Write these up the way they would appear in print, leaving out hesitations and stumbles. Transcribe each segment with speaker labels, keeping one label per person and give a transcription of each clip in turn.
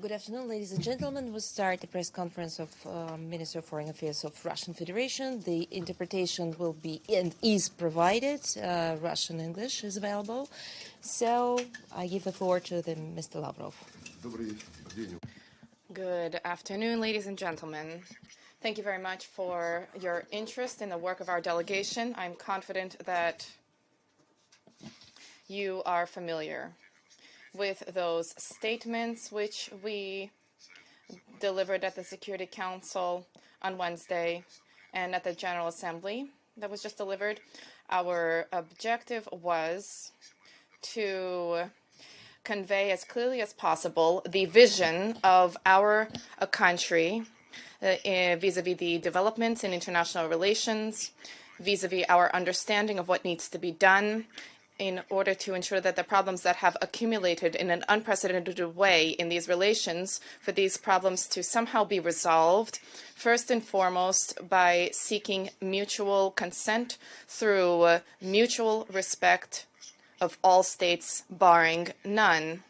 Speaker 1: Good afternoon, ladies and gentlemen. We'll start the press conference of Minister of Foreign Affairs of Russian Federation. The interpretation will be and is provided. Russian English is available. So I give the floor to Mr. Lavrov.
Speaker 2: Good afternoon, ladies and gentlemen. Thank you very much for your interest in the work of our delegation. I'm confident that you are familiar with those statements which we delivered at the Security Council on Wednesday and at the General Assembly that was just delivered. Our objective was to convey as clearly as possible the vision of our country vis-a-vis the developments in international relations, vis-a-vis our understanding of what needs to be done in order to ensure that the problems that have accumulated in an unprecedented way in these relations, for these problems to somehow be resolved, first and foremost by seeking mutual consent through mutual respect of all states, barring none.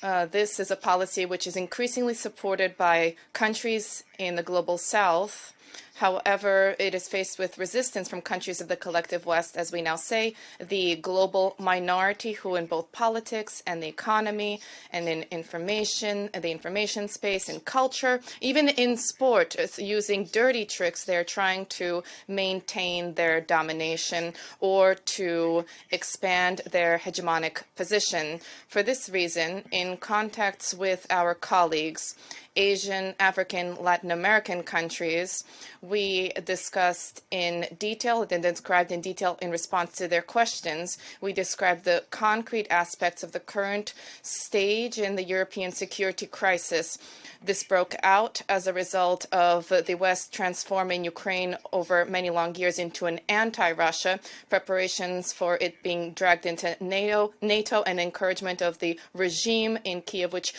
Speaker 2: This is a policy which is increasingly supported by countries in the global south. However, it is faced with resistance from countries of the collective West, as we now say, the global minority who in both politics and the economy and in information, the information space and culture, even in sport, using dirty tricks, they're trying to maintain their domination or to expand their hegemonic position. For this reason, in contacts with our colleagues, Asian, African, Latin American countries, we discussed in detail and described in detail in response to their questions. We described the concrete aspects of the current stage in the European security crisis. This broke out as a result of the West transforming Ukraine over many long years into an anti-Russia, preparations for it being dragged into NATO, and encouragement of the regime in Kiev, which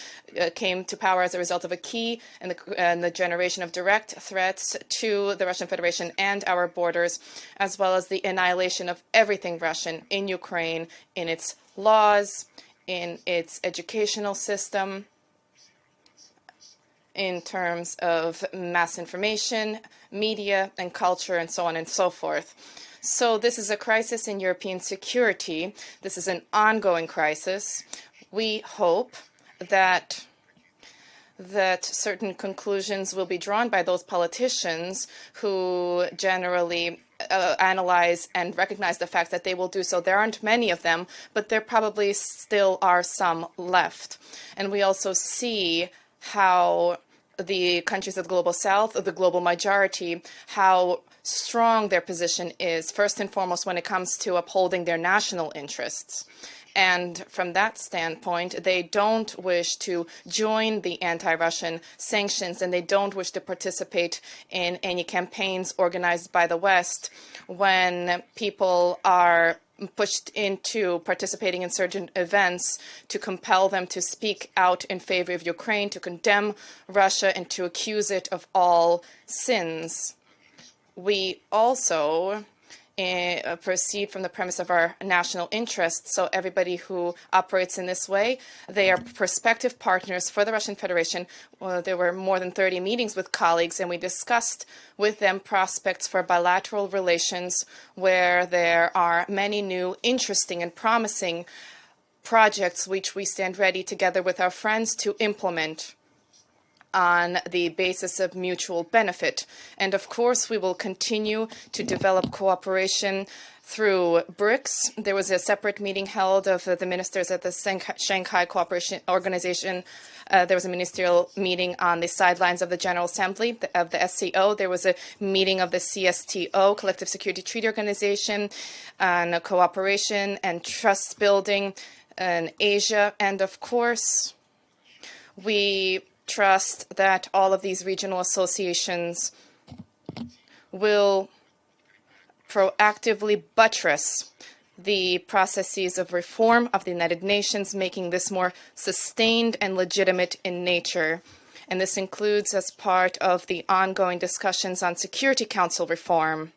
Speaker 2: came to power as a result of a key and the generation of direct threats to the Russian Federation and our borders, as well as the annihilation of everything Russian in Ukraine, in its laws, in its educational system, in terms of mass information, media, and culture, and so on and so forth. So this is a crisis in European security. This is an ongoing crisis. We hope that certain conclusions will be drawn by those politicians who generally analyze and recognize the fact that they will do so. There aren't many of them, but there probably still are some left. And we also see how the countries of the global south, of the global majority, how strong their position is, first and foremost when it comes to upholding their national interests. And from that standpoint, they don't wish to join the anti-Russian sanctions, and they don't wish to participate in any campaigns organized by the West when people are pushed into participating in certain events to compel them to speak out in favor of Ukraine, to condemn Russia, and to accuse it of all sins. We also proceed from the premise of our national interests. So everybody who operates in this way, they are prospective partners for the Russian Federation. There were more than 30 meetings with colleagues, and we discussed with them prospects for bilateral relations where there are many new, interesting, and promising projects which we stand ready together with our friends to implement on the basis of mutual benefit. And of course, we will continue to develop cooperation through BRICS. There was a separate meeting held of the ministers at the Shanghai Cooperation Organization. There was a ministerial meeting on the sidelines of the General Assembly of the SCO. There was a meeting of the CSTO, Collective Security Treaty Organization, on cooperation and trust building in Asia. And of course, we trust that all of these regional associations will proactively buttress the processes of reform of the United Nations, making this more sustained and legitimate in nature. And this includes as part of the ongoing discussions on Security Council reform.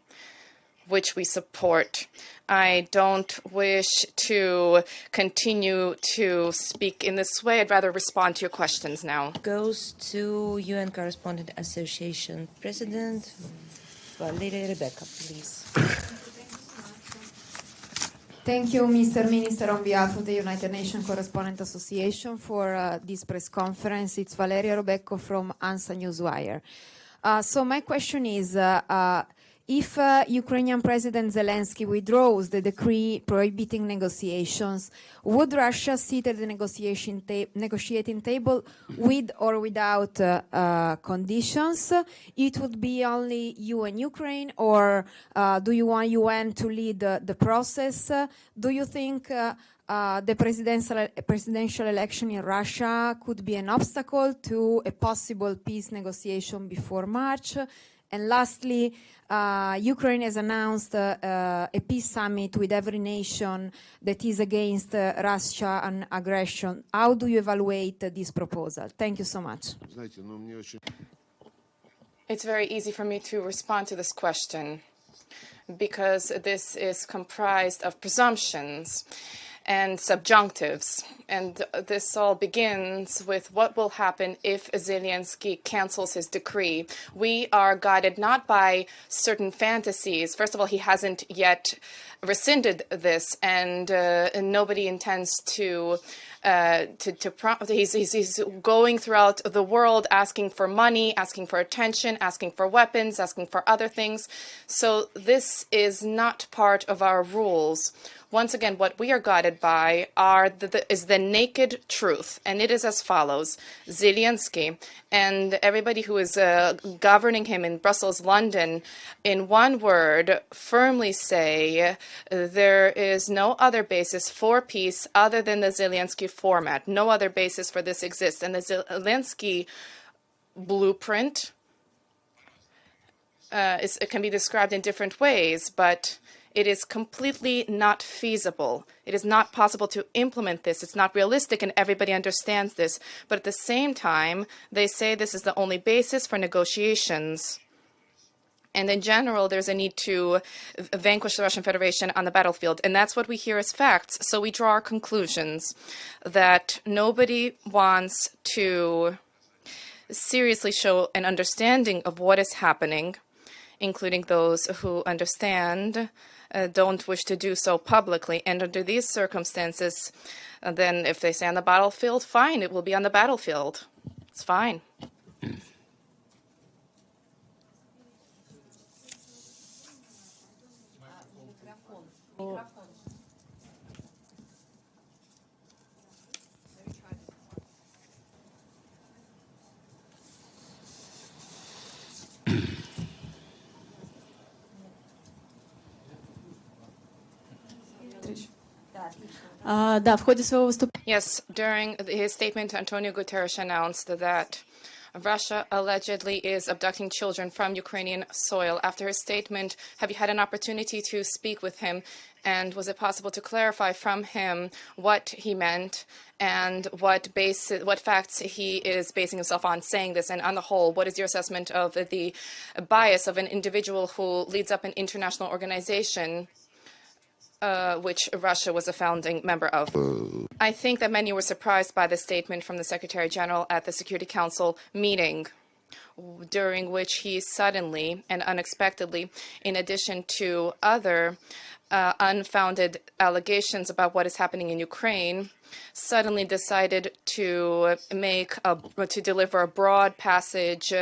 Speaker 2: which we support. I don't wish to continue to speak in this way. I'd rather respond to your questions now.
Speaker 1: Goes to UN Correspondent Association President Valeria Rebecca, please.
Speaker 3: Thank you, Mr. Minister, on behalf of the United Nations Correspondent Association for this press conference. It's Valeria Rebecca from ANSA Newswire. So my question is, if Ukrainian President Zelenskyy withdraws the decree prohibiting negotiations, would Russia sit at the negotiating table with or without conditions? It would be only you and Ukraine, or do you want UN to lead the process? Do you think the presidential election in Russia could be an obstacle to a possible peace negotiation before March? And lastly, Ukraine has announced a peace summit with every nation that is against Russian aggression. How do you evaluate this proposal? Thank you so much.
Speaker 2: It's very easy for me to respond to this question because this is comprised of presumptions and subjunctives. And this all begins with what will happen if Zelenskyy cancels his decree. We are guided not by certain fantasies. First of all, he hasn't yet rescinded this, and nobody intends to he's going throughout the world asking for money, asking for attention, asking for weapons, asking for other things. So this is not part of our rules. Once again, what we are guided by is the naked truth, and it is as follows. Zelenskyy and everybody who is governing him in Brussels, London, in one word, firmly say there is no other basis for peace other than the Zelenskyy format. No other basis for this exists. And the Zelenskyy blueprint it can be described in different ways, but it is completely not feasible. It is not possible to implement this. It's not realistic, and everybody understands this. But at the same time, they say this is the only basis for negotiations. And in general, there's a need to vanquish the Russian Federation on the battlefield. And that's what we hear as facts. So we draw our conclusions that nobody wants to seriously show an understanding of what is happening, including those who understand don't wish to do so publicly. And under these circumstances, then if they say on the battlefield, fine, it will be on the battlefield. It's fine. Yes, during his statement, Antonio Guterres announced that Russia allegedly is abducting children from Ukrainian soil. After his statement, have you had an opportunity to speak with him? And was it possible to clarify from him what he meant and what facts he is basing himself on saying this? And on the whole, what is your assessment of the bias of an individual who leads up an international organization which Russia was a founding member of? I think that many were surprised by the statement from the Secretary General at the Security Council meeting, during which he suddenly and unexpectedly, in addition to other unfounded allegations about what is happening in Ukraine, suddenly decided to deliver a broad passage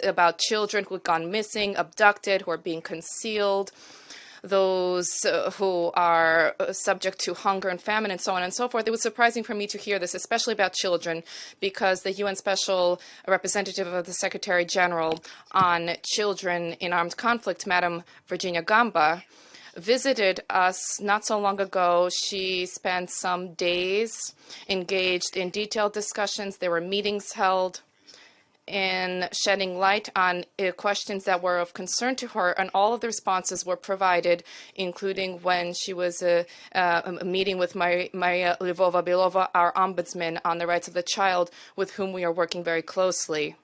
Speaker 2: about children who had gone missing, abducted, who are being concealed, those who are subject to hunger and famine, and so on and so forth. It was surprising for me to hear this, especially about children, because the UN Special Representative of the Secretary General on Children in Armed Conflict, Madam Virginia Gamba, visited us not so long ago. She spent some days engaged in detailed discussions. There were meetings held in shedding light on questions that were of concern to her, and all of the responses were provided, including when she was meeting with Maria Lvova-Belova, our ombudsman on the rights of the child, with whom we are working very closely.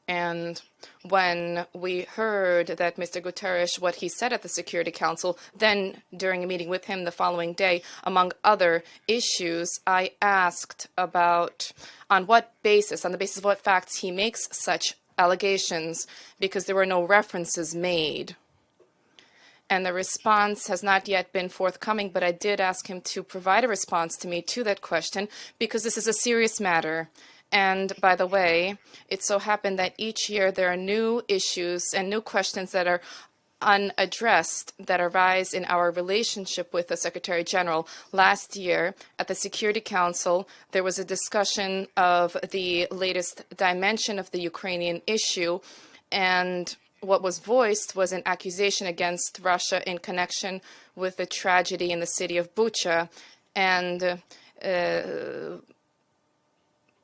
Speaker 2: And when we heard that Mr. Guterres, what he said at the Security Council, then during a meeting with him the following day, among other issues, I asked about on what basis, on the basis of what facts he makes such allegations, because there were no references made. And the response has not yet been forthcoming, but I did ask him to provide a response to me to that question, because this is a serious matter. And by the way, it so happened that each year there are new issues and new questions that are unaddressed that arise in our relationship with the Secretary General. Last year at the Security Council, there was a discussion of the latest dimension of the Ukrainian issue, and what was voiced was an accusation against Russia in connection with the tragedy in the city of Bucha. And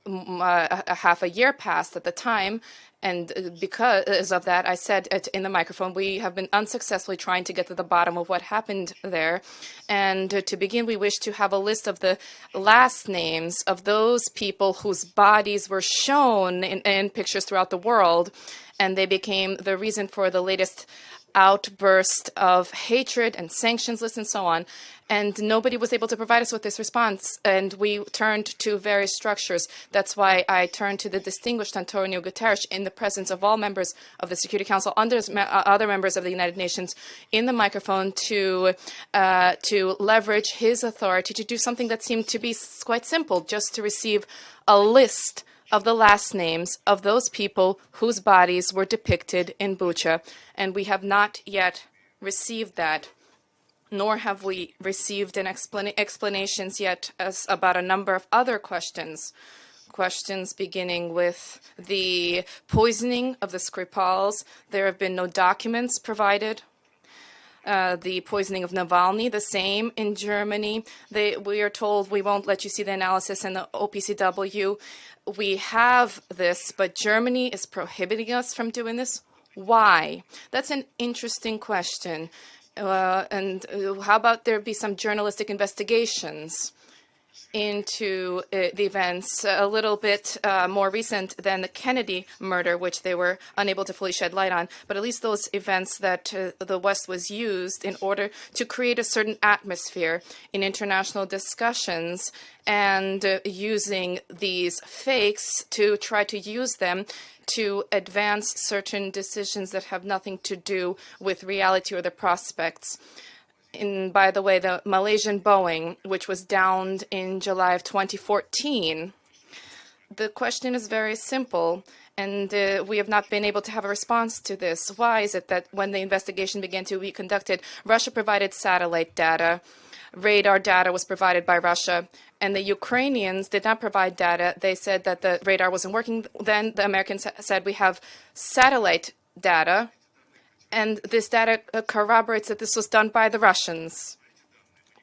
Speaker 2: a half a year passed at the time, and because of that, I said in the microphone, we have been unsuccessfully trying to get to the bottom of what happened there. And to begin, we wish to have a list of the last names of those people whose bodies were shown in pictures throughout the world, and they became the reason for the latest outburst of hatred and sanctions lists and so on. And nobody was able to provide us with this response, and we turned to various structures. That's why I turned to the distinguished Antonio Guterres in the presence of all members of the Security Council, other members of the United Nations, in the microphone to leverage his authority to do something that seemed to be quite simple, just to receive a list of the last names of those people whose bodies were depicted in Bucha. And we have not yet received that, nor have we received an explanations yet about a number of other questions. Questions beginning with the poisoning of the Skripals. There have been no documents provided. The poisoning of Navalny, the same in Germany. We are told we won't let you see the analysis in the OPCW. We have this, but Germany is prohibiting us from doing this. Why? That's an interesting question. And how about there be some journalistic investigations into the events a little bit more recent than the Kennedy murder, which they were unable to fully shed light on, but at least those events that the West was used in order to create a certain atmosphere in international discussions, and using these fakes to try to use them to advance certain decisions that have nothing to do with reality or the prospects. By the way, the Malaysian Boeing, which was downed in July of 2014, the question is very simple, and we have not been able to have a response to this. Why is it that when the investigation began to be conducted, Russia provided satellite data, radar data was provided by Russia, and the Ukrainians did not provide data. They said that the radar wasn't working. Then the Americans said, we have satellite data, and this data corroborates that this was done by the Russians.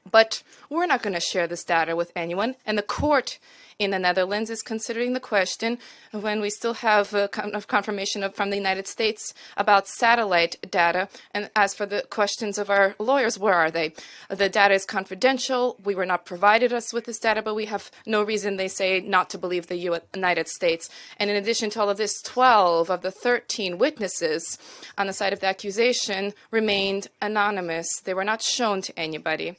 Speaker 2: But we're not going to share this data with anyone. And the court in the Netherlands is considering the question when we still have a confirmation from the United States about satellite data. And as for the questions of our lawyers, where are they? The data is confidential. We were not provided us with this data, but we have no reason, they say, not to believe the United States. And in addition to all of this, 12 of the 13 witnesses on the side of the accusation remained anonymous. They were not shown to anybody.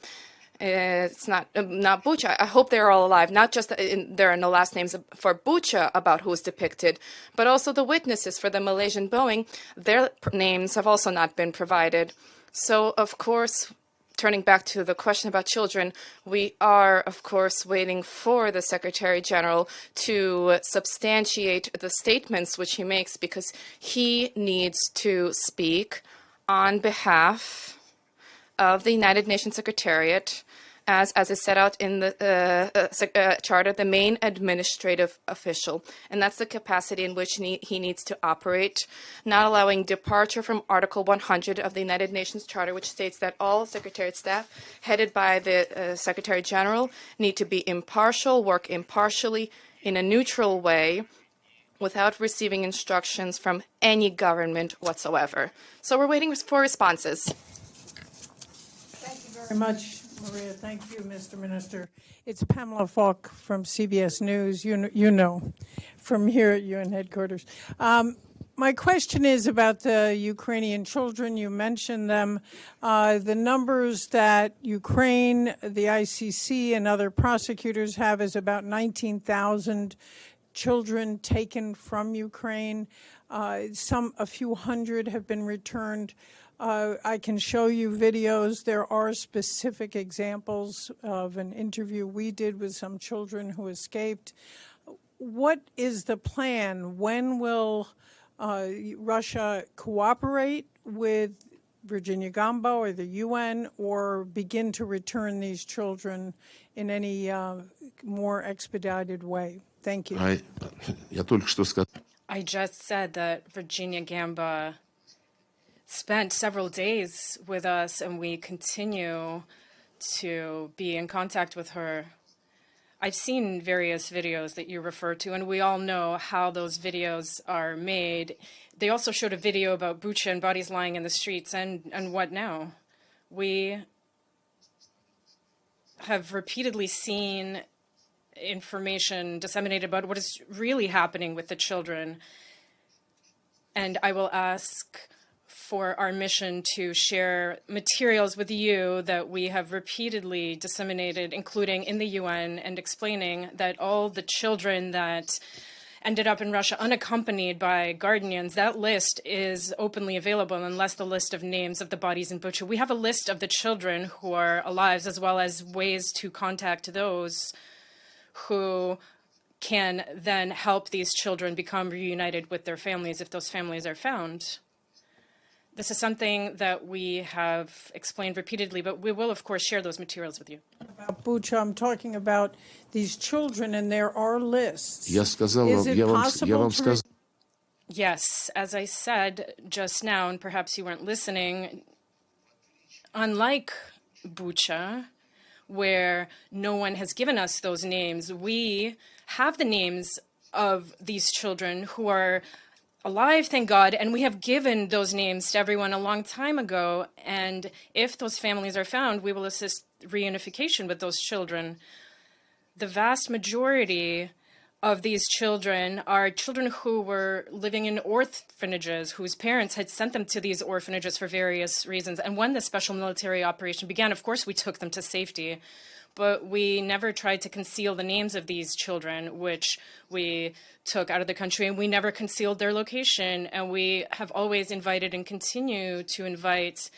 Speaker 2: It's not Bucha. I hope they're all alive. Not just there are no last names for Bucha about who is depicted, but also the witnesses for the Malaysian Boeing. Their names have also not been provided. So, of course, turning back to the question about children, we are, of course, waiting for the Secretary General to substantiate the statements which he makes, because he needs to speak on behalf of the United Nations Secretariat, as is set out in the charter, the main administrative official. And that's the capacity in which he needs to operate, not allowing departure from Article 100 of the United Nations Charter, which states that all Secretariat staff headed by the Secretary General need to be impartial, work impartially in a neutral way, without receiving instructions from any government whatsoever. So we're waiting for responses.
Speaker 4: Thank you very much, Maria, thank you, Mr. Minister. It's Pamela Falk from CBS News, you know, from here at UN headquarters. My question is about the Ukrainian children. You mentioned them. The numbers that Ukraine, the ICC, and other prosecutors have is about 19,000 children taken from Ukraine. A few hundred have been returned. I can show you videos. There are specific examples of an interview we did with some children who escaped. What is the plan? When will Russia cooperate with Virginia Gamba or the UN, or begin to return these children in any more expedited way? Thank you.
Speaker 2: I just said that Virginia Gamba spent several days with us, and we continue to be in contact with her. I've seen various videos that you refer to, and we all know how those videos are made. They also showed a video about Bucha and bodies lying in the streets, and what now? We have repeatedly seen information disseminated about what is really happening with the children. And I will ask for our mission to share materials with you that we have repeatedly disseminated, including in the UN, and explaining that all the children that ended up in Russia unaccompanied by guardians, that list is openly available, unless the list of names of the bodies in Bucha. We have a list of the children who are alive, as well as ways to contact those who can then help these children become reunited with their families if those families are found. This is something that we have explained repeatedly, but we will, of course, share those materials with you.
Speaker 4: About Bucha, I'm talking about these children, and there are lists. Is it possible to...
Speaker 2: Yes, as I said just now, and perhaps you weren't listening, unlike Bucha, where no one has given us those names, we have the names of these children who are alive, thank God, and we have given those names to everyone a long time ago. And if those families are found, we will assist reunification with those children. The vast majority of these children are children who were living in orphanages, whose parents had sent them to these orphanages for various reasons. And when the special military operation began, of course, we took them to safety. But we never tried to conceal the names of these children, which we took out of the country, and we never concealed their location. And we have always invited and continue to invite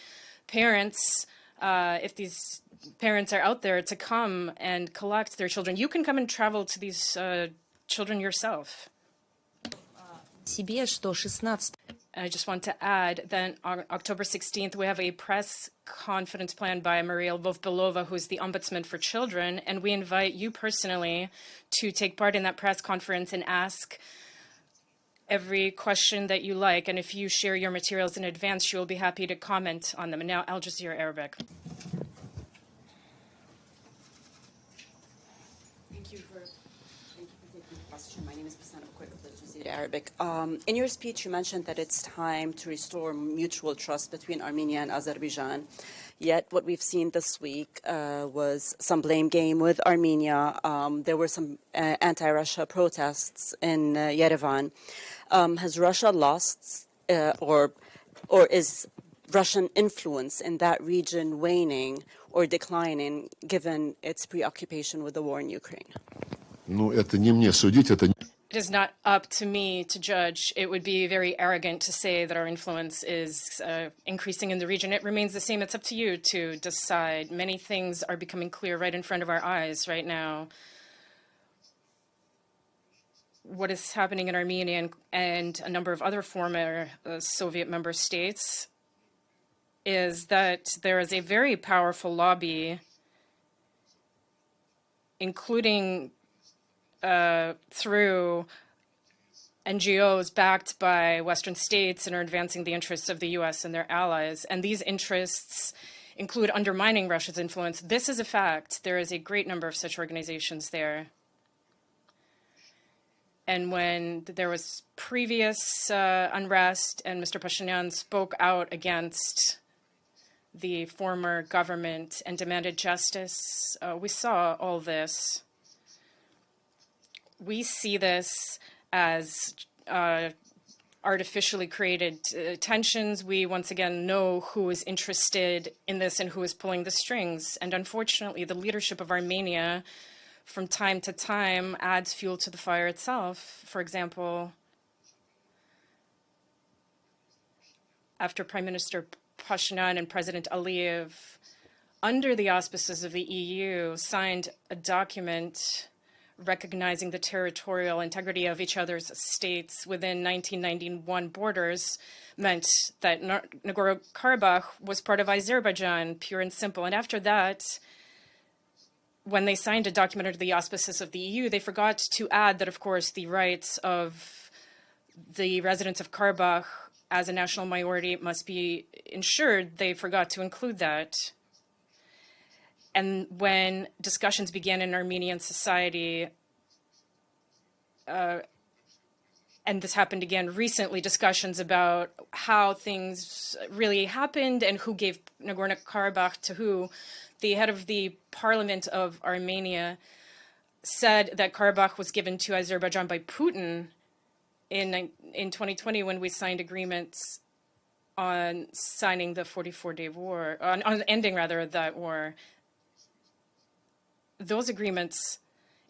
Speaker 2: parents, if these parents are out there, to come and collect their children. You can come and travel to these children yourself. I just want to add that on October 16th, we have a press conference planned by Maria Lvov-Belova, who's the Ombudsman for Children, and we invite you personally to take part in that press conference and ask every question that you like. And if you share your materials in advance, she will be happy to comment on them. And now, Al Jazeera Arabic.
Speaker 5: Arabic. In your speech, you mentioned that it's time to restore mutual trust between Armenia and Azerbaijan. Yet what we've seen this week was some blame game with Armenia. There were some anti-Russia protests in Yerevan. Has Russia lost or is Russian influence in that region waning or declining given its preoccupation with the war in Ukraine?
Speaker 2: It is not up to me to judge. It would be very arrogant to say that our influence is increasing in the region. It remains the same. It's up to you to decide. Many things are becoming clear right in front of our eyes right now. What is happening in Armenia and a number of other former Soviet member states is that there is a very powerful lobby, including through NGOs backed by Western states and are advancing the interests of the U.S. and their allies. And these interests include undermining Russia's influence. This is a fact. There is a great number of such organizations there. And when there was previous unrest and Mr. Pashinyan spoke out against
Speaker 6: the former government and demanded justice. We saw all this. We see this as artificially created tensions. We once again know who is interested in this and who is pulling the strings. And unfortunately, the leadership of Armenia from time to time adds fuel to the fire itself. For example, after Prime Minister Pashinyan and President Aliyev, under the auspices of the EU, signed a document recognizing the territorial integrity of each other's states within 1991 borders, meant that Nagorno-Karabakh was part of Azerbaijan, pure and simple. And after that, when they signed a document under the auspices of the EU, they forgot to add that, of course, the rights of the residents of Karabakh as a national minority must be ensured. They forgot to include that. And when discussions began in Armenian society, and this happened again recently, discussions about how things really happened and who gave Nagorno-Karabakh to who, the head of the parliament of Armenia said that Karabakh was given to Azerbaijan by Putin in 2020 when we signed agreements on signing the 44-day war, on ending rather that war. Those agreements,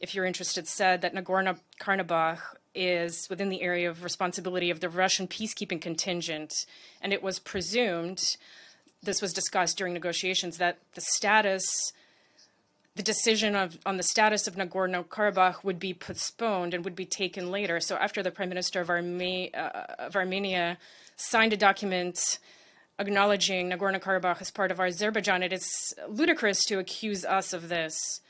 Speaker 6: if you're interested, said that Nagorno-Karabakh is within the area of responsibility of the Russian peacekeeping contingent, and it was presumed, this was discussed during negotiations, that the decision on the status of Nagorno-Karabakh would be postponed and would be taken later. So after the Prime Minister of Armenia signed a document acknowledging Nagorno-Karabakh as part of Azerbaijan, it is ludicrous to accuse us of this.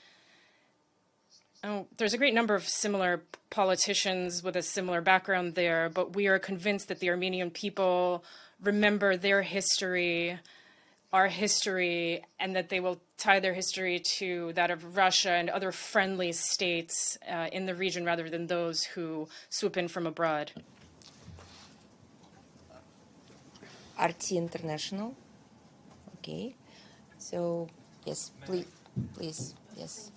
Speaker 6: There's a great number of similar politicians with a similar background there, but we are convinced that the Armenian people remember their history, our history, and that they will tie their history to that of Russia and other friendly states in the region rather than those who swoop in from abroad.
Speaker 1: RT International. Okay. So, yes, please, yes.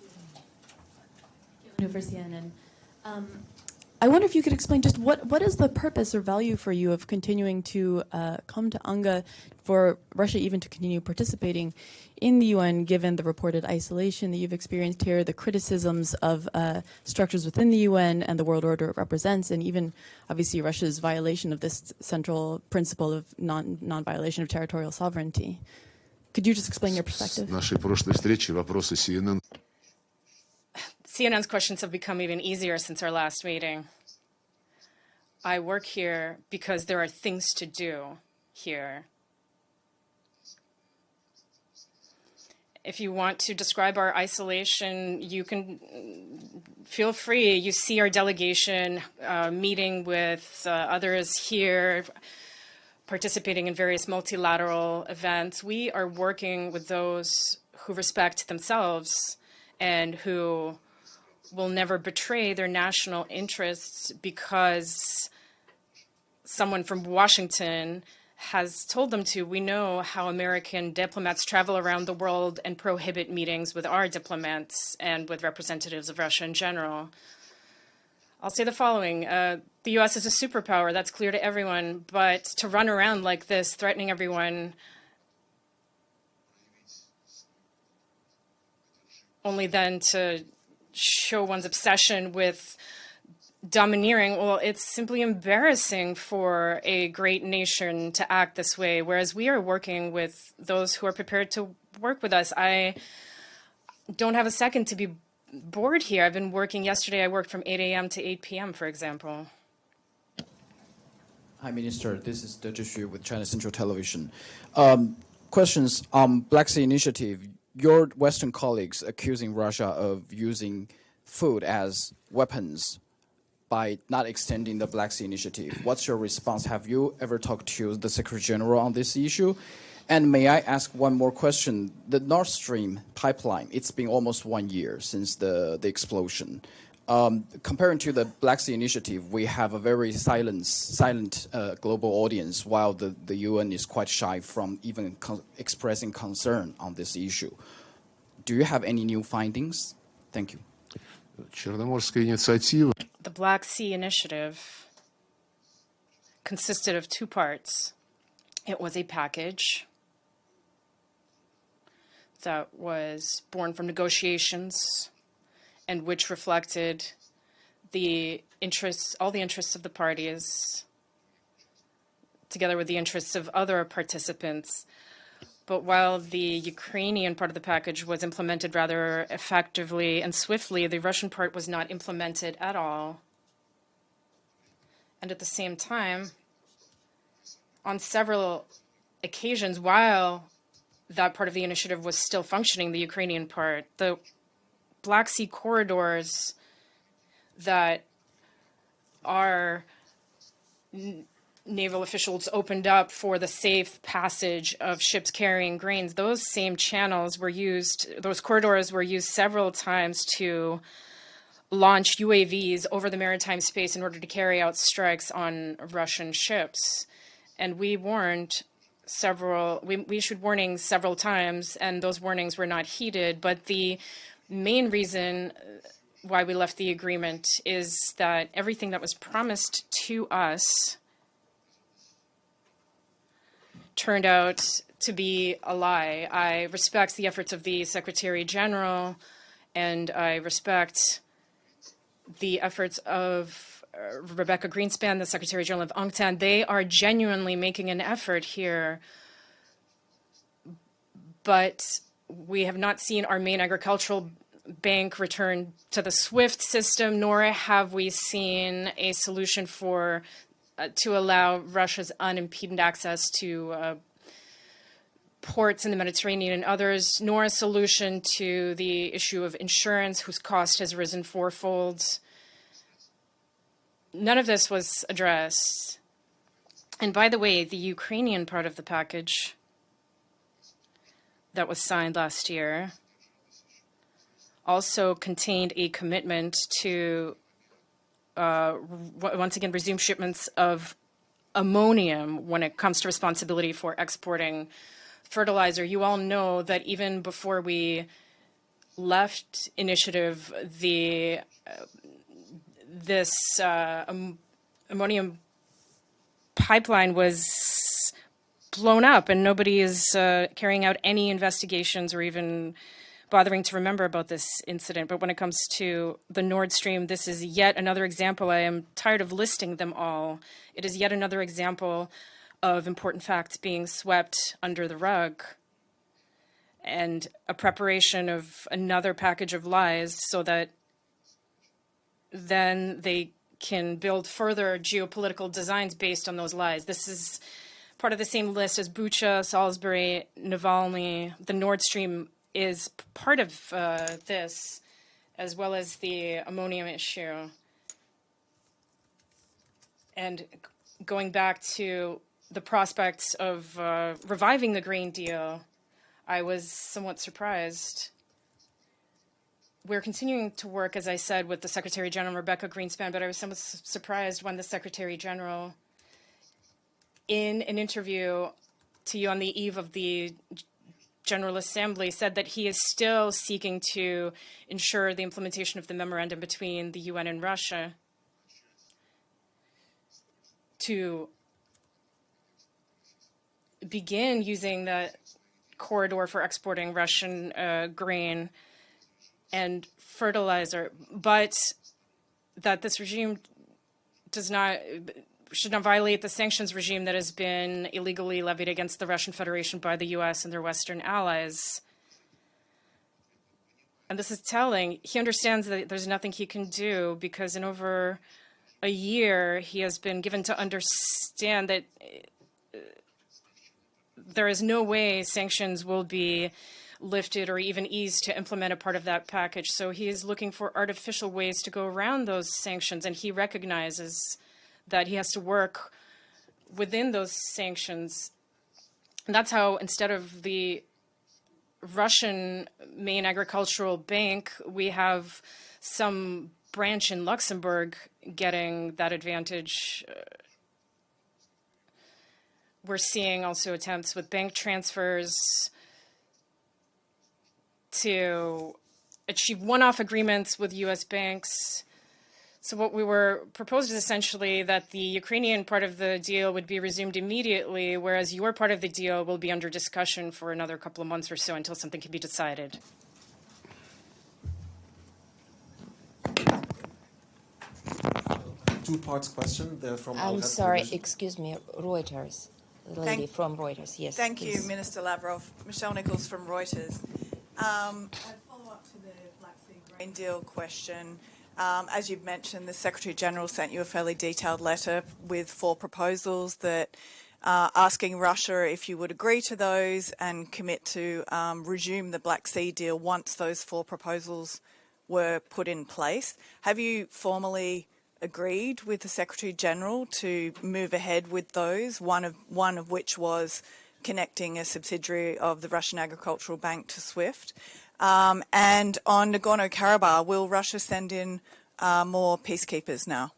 Speaker 7: For CNN. I wonder if you could explain just what is the purpose or value for you of continuing to come to UNGA, for Russia even to continue participating in the UN, given the reported isolation that you've experienced here, the criticisms of structures within the UN and the world order it represents, and even obviously Russia's violation of this central principle of non-violation of territorial sovereignty. Could you just explain your perspective?
Speaker 6: CNN's questions have become even easier since our last meeting. I work here because there are things to do here. If you want to describe our isolation, you can feel free. You see our delegation meeting with others here, participating in various multilateral events. We are working with those who respect themselves and who will never betray their national interests because someone from Washington has told them to. We know how American diplomats travel around the world and prohibit meetings with our diplomats and with representatives of Russia in general. I'll say the following. The U.S. is a superpower. That's clear to everyone. But to run around like this, threatening everyone, only then to show one's obsession with domineering, well, it's simply embarrassing for a great nation to act this way, whereas we are working with those who are prepared to work with us. I don't have a second to be bored here. I've been working yesterday. I worked from 8 a.m. to 8 p.m., for example.
Speaker 8: Hi, Minister. This is Teesri with China Central Television. Questions on Black Sea Initiative. Your Western colleagues accusing Russia of using food as weapons by not extending the Black Sea Initiative. What's your response? Have you ever talked to the Secretary General on this issue? And may I ask one more question? The Nord Stream pipeline, it's been almost 1 year since the explosion. Comparing to the Black Sea Initiative, we have a very silent global audience, while the UN is quite shy from even expressing concern on this issue. Do you have any new findings? Thank you.
Speaker 6: The Black Sea Initiative consisted of two parts. It was a package that was born from negotiations and which reflected the interests, all the interests of the parties, together with the interests of other participants. But while the Ukrainian part of the package was implemented rather effectively and swiftly, the Russian part was not implemented at all. And at the same time, on several occasions, while that part of the initiative was still functioning, the Ukrainian part, the Black Sea corridors that our naval officials opened up for the safe passage of ships carrying grains, those same channels were used, those corridors were used several times to launch UAVs over the maritime space in order to carry out strikes on Russian ships. And we warned we issued warnings several times, and those warnings were not heeded. But the main reason why we left the agreement is that everything that was promised to us turned out to be a lie. I respect the efforts of the Secretary General, and I respect the efforts of Rebecca Greenspan, the Secretary General of UNCTAD. They are genuinely making an effort here, but we have not seen our main agricultural bank return to the SWIFT system, nor have we seen a solution for to allow Russia's unimpeded access to ports in the Mediterranean and others, nor a solution to the issue of insurance, whose cost has risen fourfold. None of this was addressed. And by the way, the Ukrainian part of the package that was signed last year also contained a commitment to once again resume shipments of ammonium when it comes to responsibility for exporting fertilizer. You all know that even before we left initiative, this ammonium pipeline was blown up, and nobody is carrying out any investigations or even bothering to remember about this incident. But when it comes to the Nord Stream, this is yet another example. I am tired of listing them all. It is yet another example of important facts being swept under the rug and a preparation of another package of lies so that then they can build further geopolitical designs based on those lies. This is part of the same list as Bucha, Salisbury, Navalny. The Nord Stream is part of this, as well as the ammonium issue. And going back to the prospects of reviving the Green Deal, I was somewhat surprised. We're continuing to work, as I said, with the Secretary General, Rebecca Greenspan, but I was somewhat surprised when the Secretary General, in an interview to you on the eve of the General Assembly, said that he is still seeking to ensure the implementation of the memorandum between the UN and Russia to begin using that corridor for exporting Russian grain and fertilizer, but that this regime should not violate the sanctions regime that has been illegally levied against the Russian Federation by the US and their Western allies. And this is telling. He understands that there's nothing he can do because in over a year he has been given to understand that there is no way sanctions will be lifted or even eased to implement a part of that package. So he is looking for artificial ways to go around those sanctions, and he recognizes that he has to work within those sanctions. And that's how, instead of the Russian main agricultural bank, we have some branch in Luxembourg getting that advantage. We're seeing also attempts with bank transfers to achieve one-off agreements with U.S. banks. So what we were proposed is essentially that the Ukrainian part of the deal would be resumed immediately, whereas your part of the deal will be under discussion for another couple of months or so until something can be decided.
Speaker 9: Two parts question. They're from
Speaker 1: I'm sorry, excuse me, Reuters. The lady from Reuters, yes.
Speaker 10: Thank
Speaker 1: please.
Speaker 10: you, Minister Lavrov. Michelle Nichols from Reuters. A follow-up to the Black Sea grain deal question. As you've mentioned, the Secretary General sent you a fairly detailed letter with 4 proposals that asking Russia if you would agree to those and commit to resume the Black Sea deal once those 4 proposals were put in place. Have you formally agreed with the Secretary General to move ahead with those, one of which was connecting a subsidiary of the Russian Agricultural Bank to SWIFT? And on Nagorno-Karabakh, will Russia send in more peacekeepers now?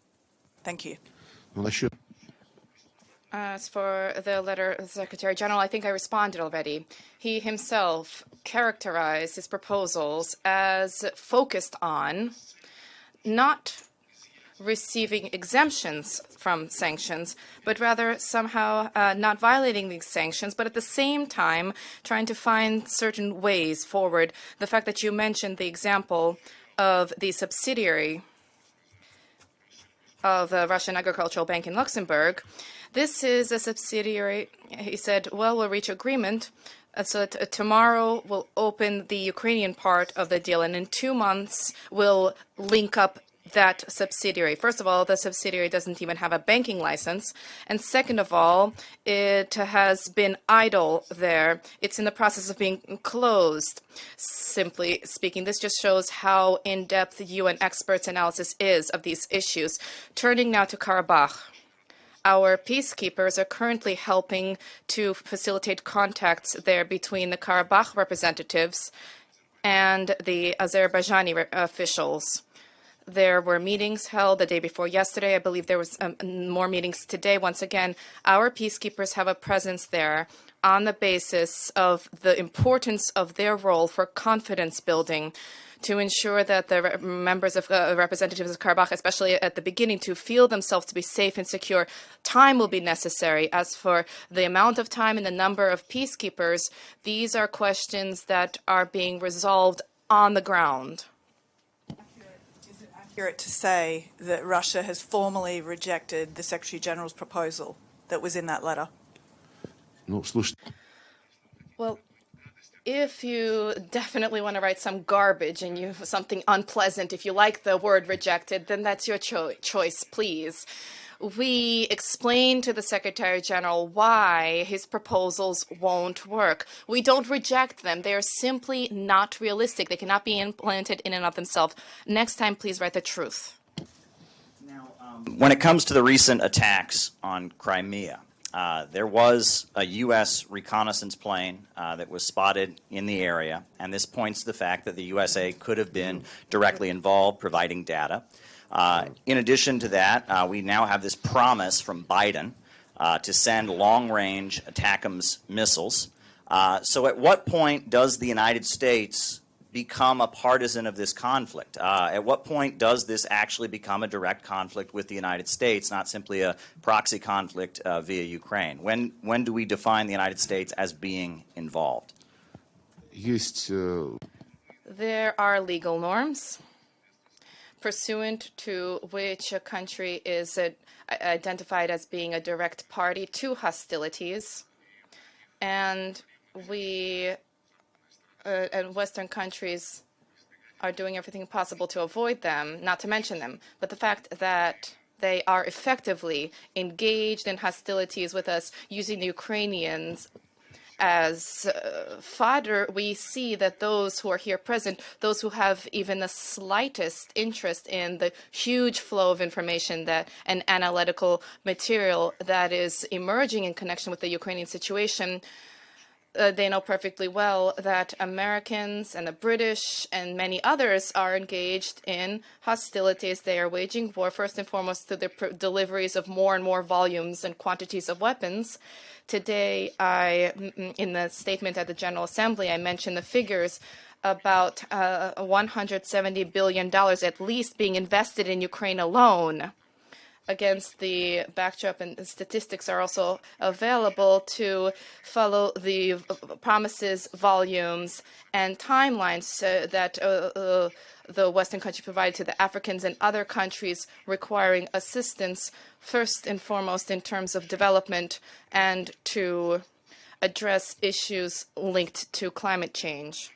Speaker 10: Thank you.
Speaker 2: As for the letter of the Secretary General, I think I responded already. He himself characterized his proposals as focused on not receiving exemptions from sanctions, but rather somehow not violating these sanctions, but at the same time trying to find certain ways forward. The fact that you mentioned the example of the subsidiary of the Russian Agricultural Bank in Luxembourg, this is a subsidiary. He said, well, we'll reach agreement. So tomorrow we'll open the Ukrainian part of the deal, and in 2 months we'll link up that subsidiary. First of all, the subsidiary doesn't even have a banking license. And second of all, it has been idle there. It's in the process of being closed. Simply speaking, this just shows how in-depth the UN experts' analysis is of these issues. Turning now to Karabakh. Our peacekeepers are currently helping to facilitate contacts there between the Karabakh representatives and the Azerbaijani officials. There were meetings held the day before yesterday. I believe there was more meetings today. Once again, our peacekeepers have a presence there on the basis of the importance of their role for confidence building, to ensure that the members of representatives of Karabakh, especially at the beginning, to feel themselves to be safe and secure. Time will be necessary. As for the amount of time and the number of peacekeepers, these are questions that are being resolved on the ground.
Speaker 10: Is it accurate to say that Russia has formally rejected the Secretary General's proposal that was in that letter?
Speaker 2: Well, if you definitely want to write some garbage and you have something unpleasant, if you like the word rejected, then that's your choice, please. We explained to the Secretary General why his proposals won't work. We don't reject them. They are simply not realistic. They cannot be implemented in and of themselves. Next time, please write the truth.
Speaker 11: Now, when it comes to the recent attacks on Crimea, there was a U.S. reconnaissance plane that was spotted in the area, and this points to the fact that the USA could have been directly involved providing data. In addition to that, we now have this promise from Biden to send long-range ATACMS missiles. So at what point does the United States become a partisan of this conflict? At what point does this actually become a direct conflict with the United States, not simply a proxy conflict via Ukraine? When do we define the United States as being involved?
Speaker 2: There are legal norms pursuant to which a country is identified as being a direct party to hostilities, and we and Western countries are doing everything possible to avoid them, not to mention them. But the fact that they are effectively engaged in hostilities with us, using the Ukrainians as fodder, we see that those who are here present, those who have even the slightest interest in the huge flow of information that and analytical material that is emerging in connection with the Ukrainian situation, they know perfectly well that Americans and the British and many others are engaged in hostilities. They are waging war, first and foremost, through the deliveries of more and more volumes and quantities of weapons. Today, in the statement at the General Assembly, I mentioned the figures about $170 billion at least being invested in Ukraine alone. Against the backdrop, and the statistics are also available to follow the promises, volumes, and timelines that the Western country provided to the Africans and other countries requiring assistance, first and foremost in terms of development and to address issues linked to climate change.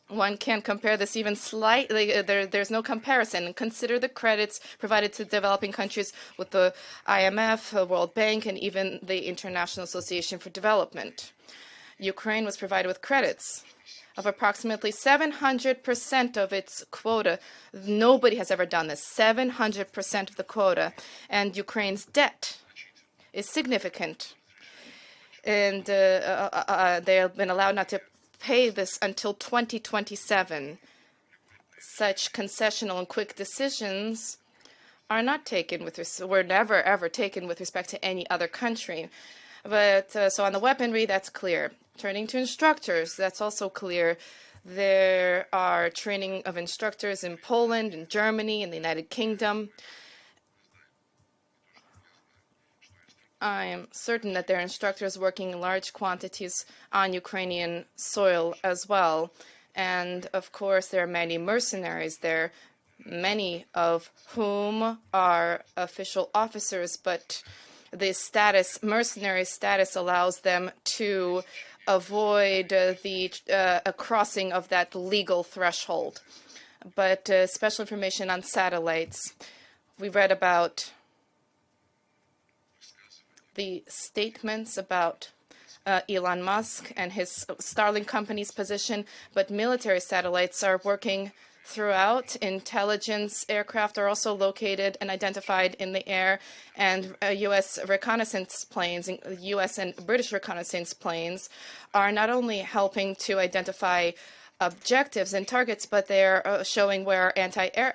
Speaker 2: One can compare this even slightly. There's no comparison. Consider the credits provided to developing countries with the IMF, the World Bank, and even the International Association for Development. Ukraine was provided with credits of approximately 700% of its quota. Nobody has ever done this, 700% of the quota. And Ukraine's debt is significant. And they have been allowed not to pay this until 2027. Such concessional and quick decisions are not taken were never ever taken with respect to any other country. But so on the weaponry, that's clear. Turning to instructors, that's also clear. There are training of instructors in Poland, in Germany, in the United Kingdom. I am certain that there are instructors working in large quantities on Ukrainian soil as well. And of course, there are many mercenaries there, many of whom are official officers, but the status, mercenary status, allows them to avoid a crossing of that legal threshold. But special information on satellites. We read about the statements about Elon Musk and his Starlink company's position, but military satellites are working throughout. Intelligence aircraft are also located and identified in the air, and U.S. reconnaissance planes, U.S. and British reconnaissance planes, are not only helping to identify objectives and targets, but they're showing where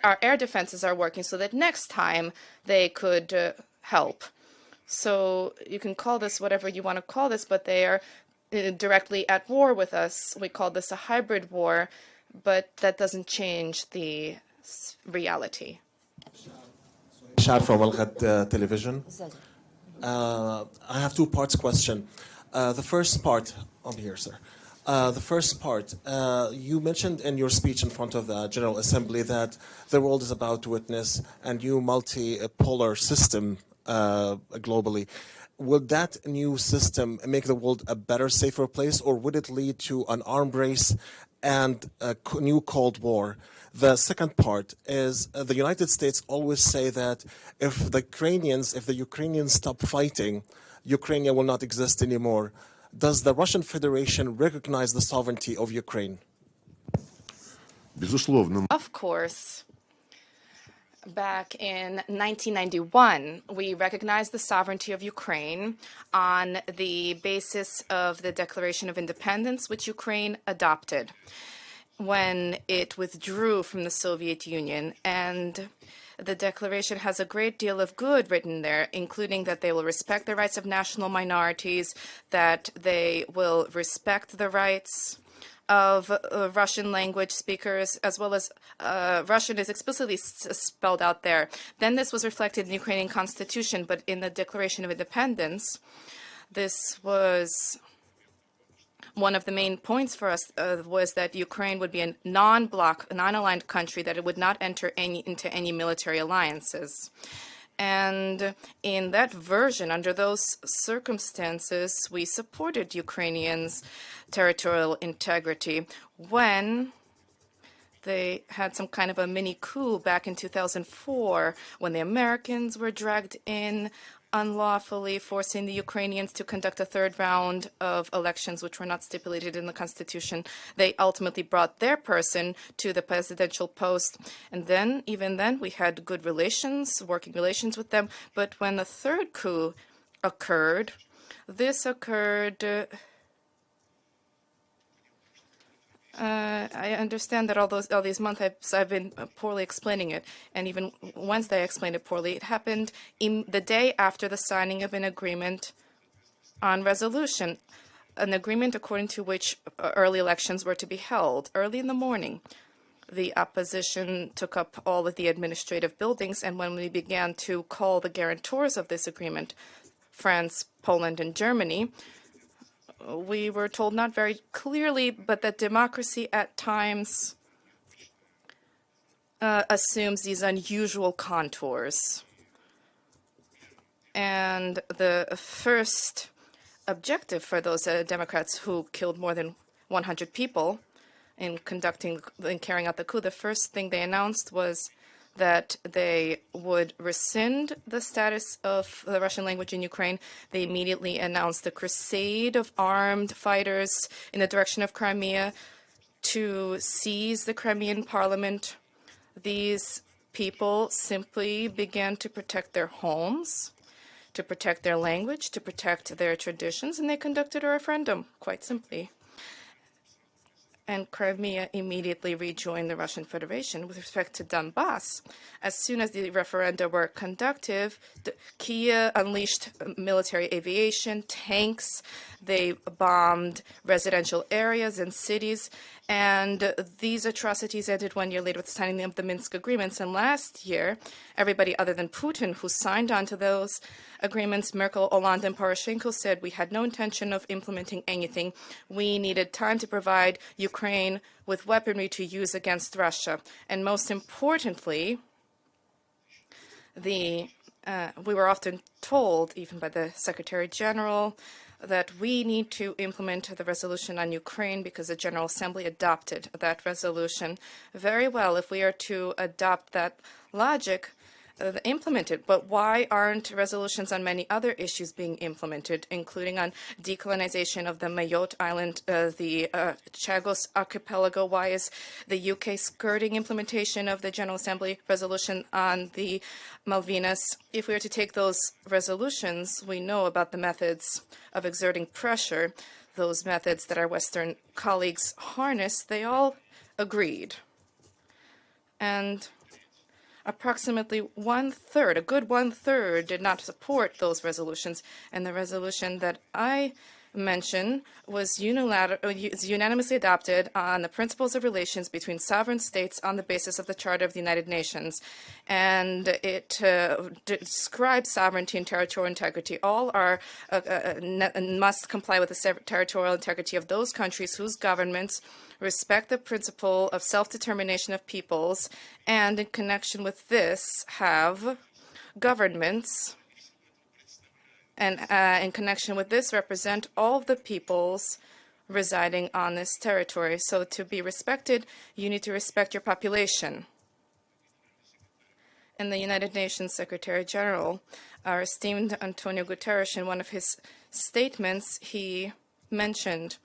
Speaker 2: our air defenses are working so that next time they could help. So you can call this whatever you want to call this, but they are directly at war with us. We call this a hybrid war, but that doesn't change the reality.
Speaker 9: Shah from Al-Ghad Television. I have two parts question. The first part, I'm here, sir. The first part, you mentioned in your speech in front of the General Assembly that the world is about to witness a new multipolar system globally. Would that new system make the world a better, safer place, or would it lead to an arms race and a new Cold War? The second part is the United States always say that if the Ukrainians stop fighting, Ukraine will not exist anymore. Does the Russian Federation recognize the sovereignty of Ukraine?
Speaker 2: Of course. Back in 1991, we recognized the sovereignty of Ukraine on the basis of the Declaration of Independence, which Ukraine adopted when it withdrew from the Soviet Union. And the declaration has a great deal of good written there, including that they will respect the rights of national minorities, that they will respect the rights of Russian language speakers, as well as Russian is explicitly spelled out there. Then this was reflected in the Ukrainian constitution, but in the Declaration of Independence, this was one of the main points for us was that Ukraine would be a non-bloc, non-aligned country, that it would not enter into any military alliances. And in that version, under those circumstances, we supported Ukrainians' territorial integrity. When they had some kind of a mini coup back in 2004, when the Americans were dragged in unlawfully, forcing the Ukrainians to conduct a third round of elections, which were not stipulated in the constitution. They ultimately brought their person to the presidential post. And then, even then, we had good relations, working relations with them. But when the third coup occurred, this occurred I understand that all these months I've been poorly explaining it, and even Wednesday I explained it poorly. It happened the day after the signing of an agreement on resolution, an agreement according to which early elections were to be held. Early in the morning, the opposition took up all of the administrative buildings, and when we began to call the guarantors of this agreement, France, Poland, and Germany, we were told not very clearly, but that democracy at times assumes these unusual contours. And the first objective for those Democrats who killed more than 100 people in carrying out the coup, the first thing they announced was that they would rescind the status of the Russian language in Ukraine. They immediately announced the crusade of armed fighters in the direction of Crimea to seize the Crimean parliament. These people simply began to protect their homes, to protect their language, to protect their traditions, and they conducted a referendum, quite simply. And Crimea immediately rejoined the Russian Federation. With respect to Donbass, as soon as the referenda were conducted, Kiev unleashed military aviation, tanks, they bombed residential areas and cities, and these atrocities ended 1 year later with the signing of the Minsk agreements. And last year, everybody other than Putin who signed on to those agreements, Merkel, Hollande, and Poroshenko, said we had no intention of implementing anything. We needed time to provide Ukraine with weaponry to use against Russia. And most importantly, we were often told, even by the Secretary General, that we need to implement the resolution on Ukraine because the General Assembly adopted that resolution. Very well, if we are to adopt that logic, implement it. But why aren't resolutions on many other issues being implemented, including on decolonization of the Mayotte Island, the Chagos Archipelago? Why is the UK skirting implementation of the General Assembly resolution on the Malvinas? If we were to take those resolutions, we know about the methods of exerting pressure, those methods that our Western colleagues harness. They all agreed. And approximately one-third, a good one-third, did not support those resolutions. And the resolution that I mentioned was unanimously adopted on the principles of relations between sovereign states on the basis of the Charter of the United Nations. And it describes sovereignty and territorial integrity. All must comply with the territorial integrity of those countries whose governments respect the principle of self-determination of peoples, and in connection with this have governments, and in connection with this represent all of the peoples residing on this territory. So to be respected, you need to respect your population. And the United Nations Secretary General, our esteemed Antonio Guterres, in one of his statements, he mentioned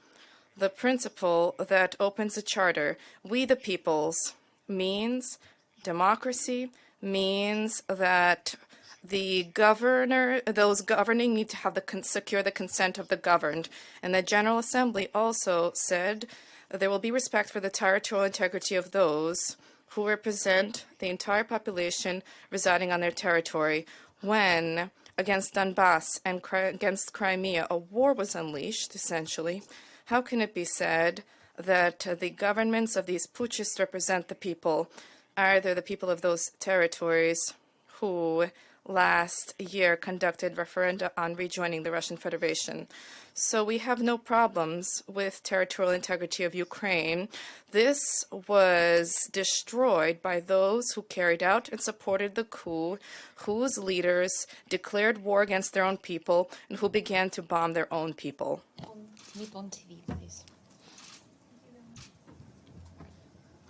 Speaker 2: the principle that opens the charter, we the peoples, means democracy, means that those governing need to have secure the consent of the governed. And the General Assembly also said there will be respect for the territorial integrity of those who represent the entire population residing on their territory. When, against Donbass and against Crimea, a war was unleashed, essentially, how can it be said that the governments of these putschists represent the people, either the people of those territories who last year conducted referenda on rejoining the Russian Federation? So we have no problems with territorial integrity of Ukraine. This was destroyed by those who carried out and supported the coup, whose leaders declared war against their own people, and who began to bomb their own people.
Speaker 1: Meet on TV, please.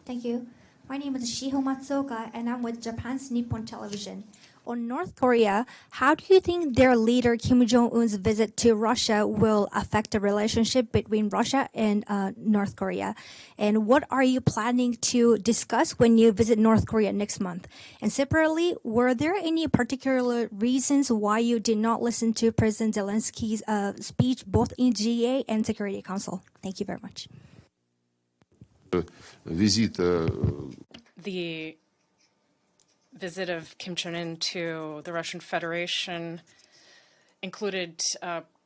Speaker 12: Thank you. My name is Shiho Matsuoka, and I'm with Japan's Nippon Television. On North Korea, how do you think their leader Kim Jong-un's visit to Russia will affect the relationship between Russia and North Korea? And what are you planning to discuss when you visit North Korea next month? And separately, were there any particular reasons why you did not listen to President Zelensky's speech both in GA and Security Council? Thank you very much.
Speaker 6: The visit of Kim Jong-un to the Russian Federation included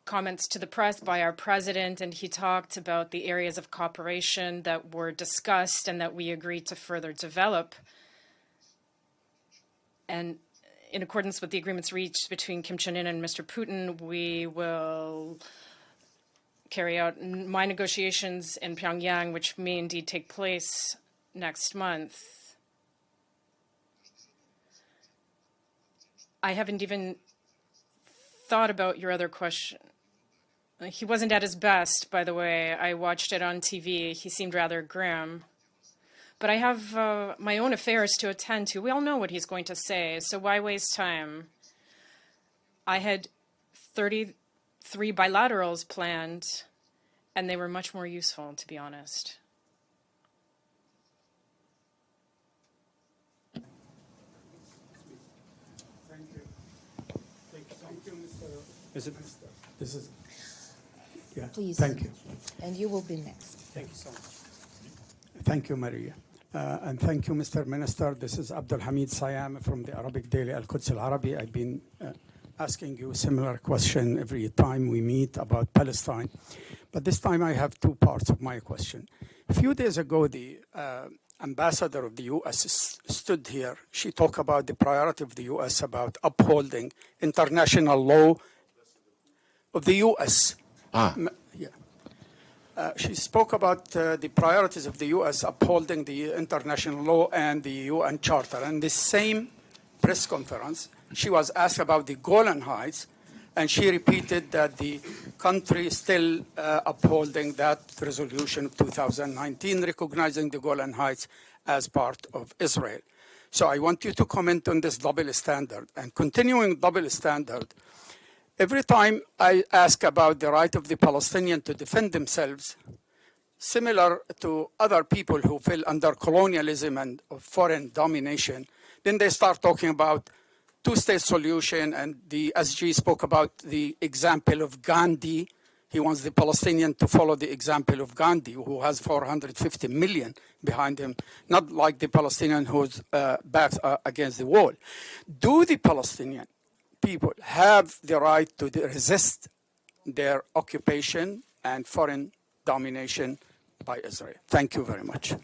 Speaker 6: comments to the press by our president, and he talked about the areas of cooperation that were discussed and that we agreed to further develop. And in accordance with the agreements reached between Kim Jong-un and Mr. Putin, we will carry out my negotiations in Pyongyang, which may indeed take place next month. I haven't even thought about your other question. He wasn't at his best, by the way. I watched it on TV. He seemed rather grim. But I have my own affairs to attend to. We all know what he's going to say, so why waste time? I had 33 bilaterals planned, and they were much more useful, to be honest.
Speaker 13: Thank you. Thank you, Mr. This is. Yeah.
Speaker 1: Please.
Speaker 13: Thank you.
Speaker 1: And you will be next.
Speaker 13: Thank you so much. Thank you, Maria. And thank you, Mr. Minister. This is Abdul Hamid Sayam from the Arabic daily Al-Quds Al-Arabi. I've been asking you a similar question every time we meet about Palestine. But this time I have two parts of my question. A few days ago, the ambassador of the U.S. stood here. She talked about the priority of the U.S. about upholding international law of the U.S. Yeah. She spoke about the priorities of the U.S. upholding the international law and the UN Charter. And the same press conference, she was asked about the Golan Heights, and she repeated that the country is still upholding that resolution of 2019, recognizing the Golan Heights as part of Israel. So I want you to comment on this double standard. And continuing double standard, every time I ask about the right of the Palestinians to defend themselves, similar to other people who fell under colonialism and foreign domination, then they start talking about two-state solution, and the SG spoke about the example of Gandhi. He wants the Palestinian to follow the example of Gandhi, who has 450 million behind him, not like the Palestinian whose backs are against the wall. Do the Palestinian people have the right to resist their occupation and foreign domination by Israel? Thank you very much.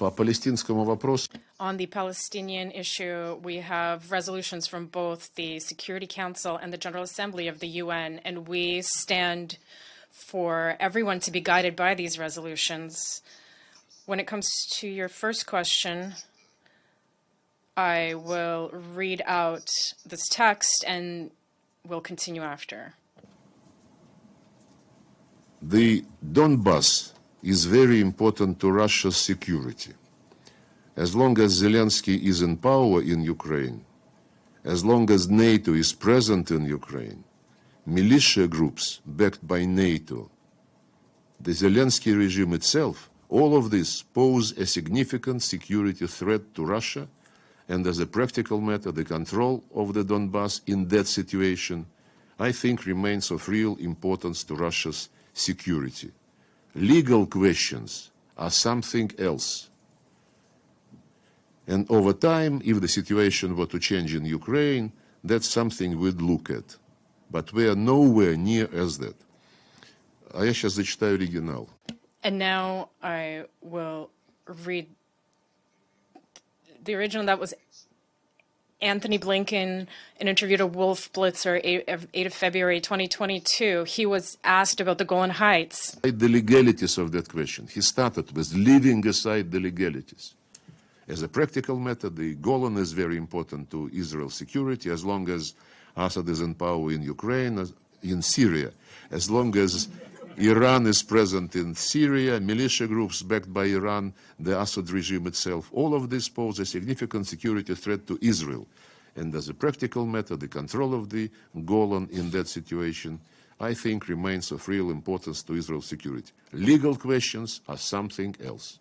Speaker 6: On the Palestinian issue, we have resolutions from both the Security Council and the General Assembly of the UN, and we stand for everyone to be guided by these resolutions. When it comes to your first question, I will read out this text and we'll continue after.
Speaker 14: The Donbas is very important to Russia's security. As long as Zelenskyy is in power in Ukraine, as long as NATO is present in Ukraine, militia groups backed by NATO, the Zelenskyy regime itself, all of this pose a significant security threat to Russia, and as a practical matter, the control of the Donbas in that situation, I think, remains of real importance to Russia's security. Legal questions are something else. And over time, if the situation were to change in Ukraine, that's something we'd look at. But we are nowhere near as that. А я сейчас зачитаю оригинал.
Speaker 6: And now I will read the original. That was Anthony Blinken, an interview to Wolf Blitzer, 8 of February 2022. He was asked about the Golan Heights.
Speaker 14: The legalities of that question. He started with leaving aside the legalities. As a practical matter, the Golan is very important to Israel's security as long as Assad is in power in Ukraine, in Syria. As long as Iran is present in Syria, militia groups backed by Iran, the Assad regime itself, all of this pose a significant security threat to Israel. And as a practical matter, the control of the Golan in that situation, I think, remains of real importance to Israel's security. Legal questions are something else.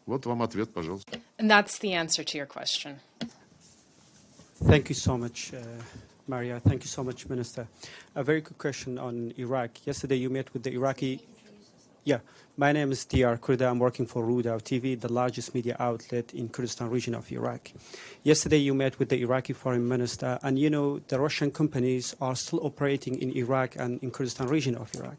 Speaker 14: Вот вам ответ, пожалуйста.
Speaker 6: And that's the answer to your question.
Speaker 13: Thank you so much, Maria. Thank you so much, Minister. A very good question on Iraq. Yesterday you met with the Iraqi...
Speaker 15: Yeah, my name is Diyar Kurda. I'm working for Rudaw TV, the largest media outlet in Kurdistan region of Iraq. Yesterday, you met with the Iraqi foreign minister, and you know the Russian companies are still operating in Iraq and in Kurdistan region of Iraq.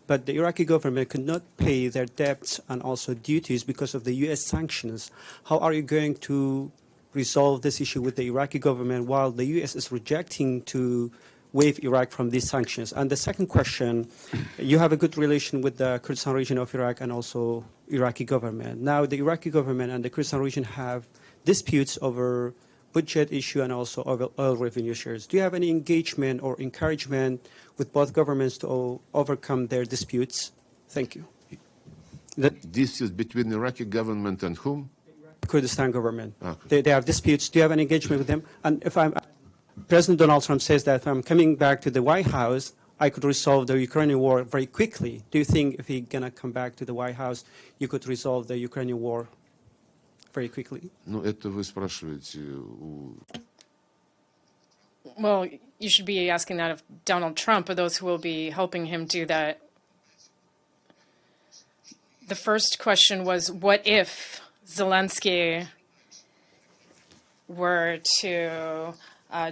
Speaker 15: But the Iraqi government could not pay their debts and also duties because of the U.S. sanctions. How are you going to resolve this issue with the Iraqi government while the U.S. is rejecting to waive Iraq from these sanctions? And the second question, you have a good relation with the Kurdistan region of Iraq and also Iraqi government. Now the Iraqi government and the Kurdistan region have disputes over budget issue and also over oil revenue shares. Do you have any engagement or encouragement with both governments to overcome their disputes? Thank you.
Speaker 14: This is between the Iraqi government and whom?
Speaker 15: Kurdistan government.
Speaker 14: Okay.
Speaker 15: They have disputes. Do you have an engagement with them? And if President Donald Trump says that if I'm coming back to the White House, I could resolve the Ukrainian war very quickly. Do you think if he's going to come back to the White House, you could resolve the Ukrainian war very quickly?
Speaker 14: Ну, это вы спрашиваете у...
Speaker 6: Well, you should be asking that of Donald Trump or those who will be helping him do that. The first question was, what if Zelenskyy were to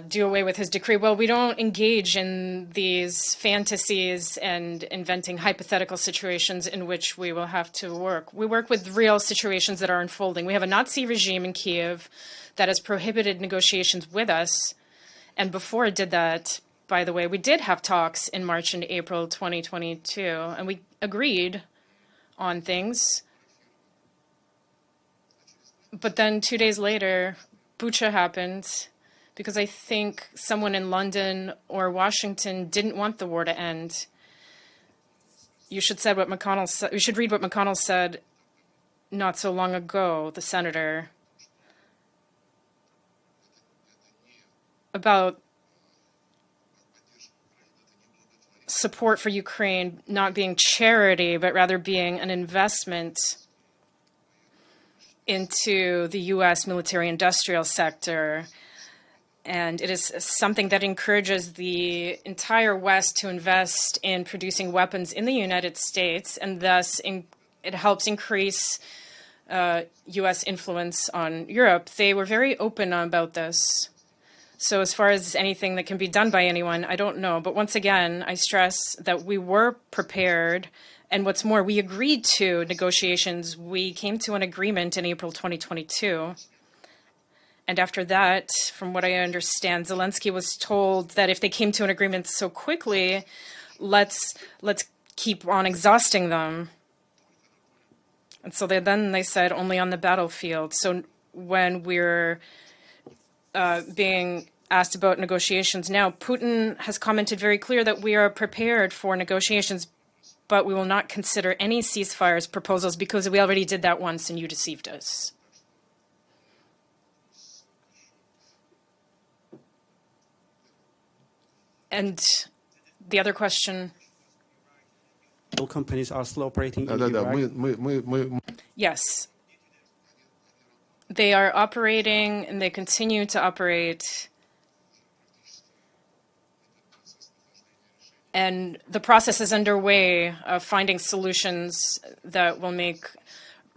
Speaker 6: do away with his decree? Well, we don't engage in these fantasies and inventing hypothetical situations in which we will have to work. We work with real situations that are unfolding. We have a Nazi regime in Kiev that has prohibited negotiations with us. And before it did that, by the way, we did have talks in March and April 2022, and we agreed on things. But then 2 days later, Bucha happened because I think someone in London or Washington didn't want the war to end. You should read what McConnell said not so long ago, the senator, about support for Ukraine not being charity, but rather being an investment into the U.S. military-industrial sector. And it is something that encourages the entire West to invest in producing weapons in the United States, and thus it helps increase U.S. influence on Europe. They were very open about this. So as far as anything that can be done by anyone, I don't know. But once again, I stress that we were prepared. And what's more, we agreed to negotiations. We came to an agreement in April 2022. And after that, from what I understand, Zelenskyy was told that if they came to an agreement so quickly, let's keep on exhausting them. And so then they said only on the battlefield. So when we're being asked about negotiations now, Putin has commented very clear that we are prepared for negotiations, but we will not consider any ceasefires proposals because we already did that once and you deceived us. And the other question.
Speaker 15: Companies are still operating in Iraq.
Speaker 6: Yes. They are operating and they continue to operate. And the process is underway of finding solutions that will make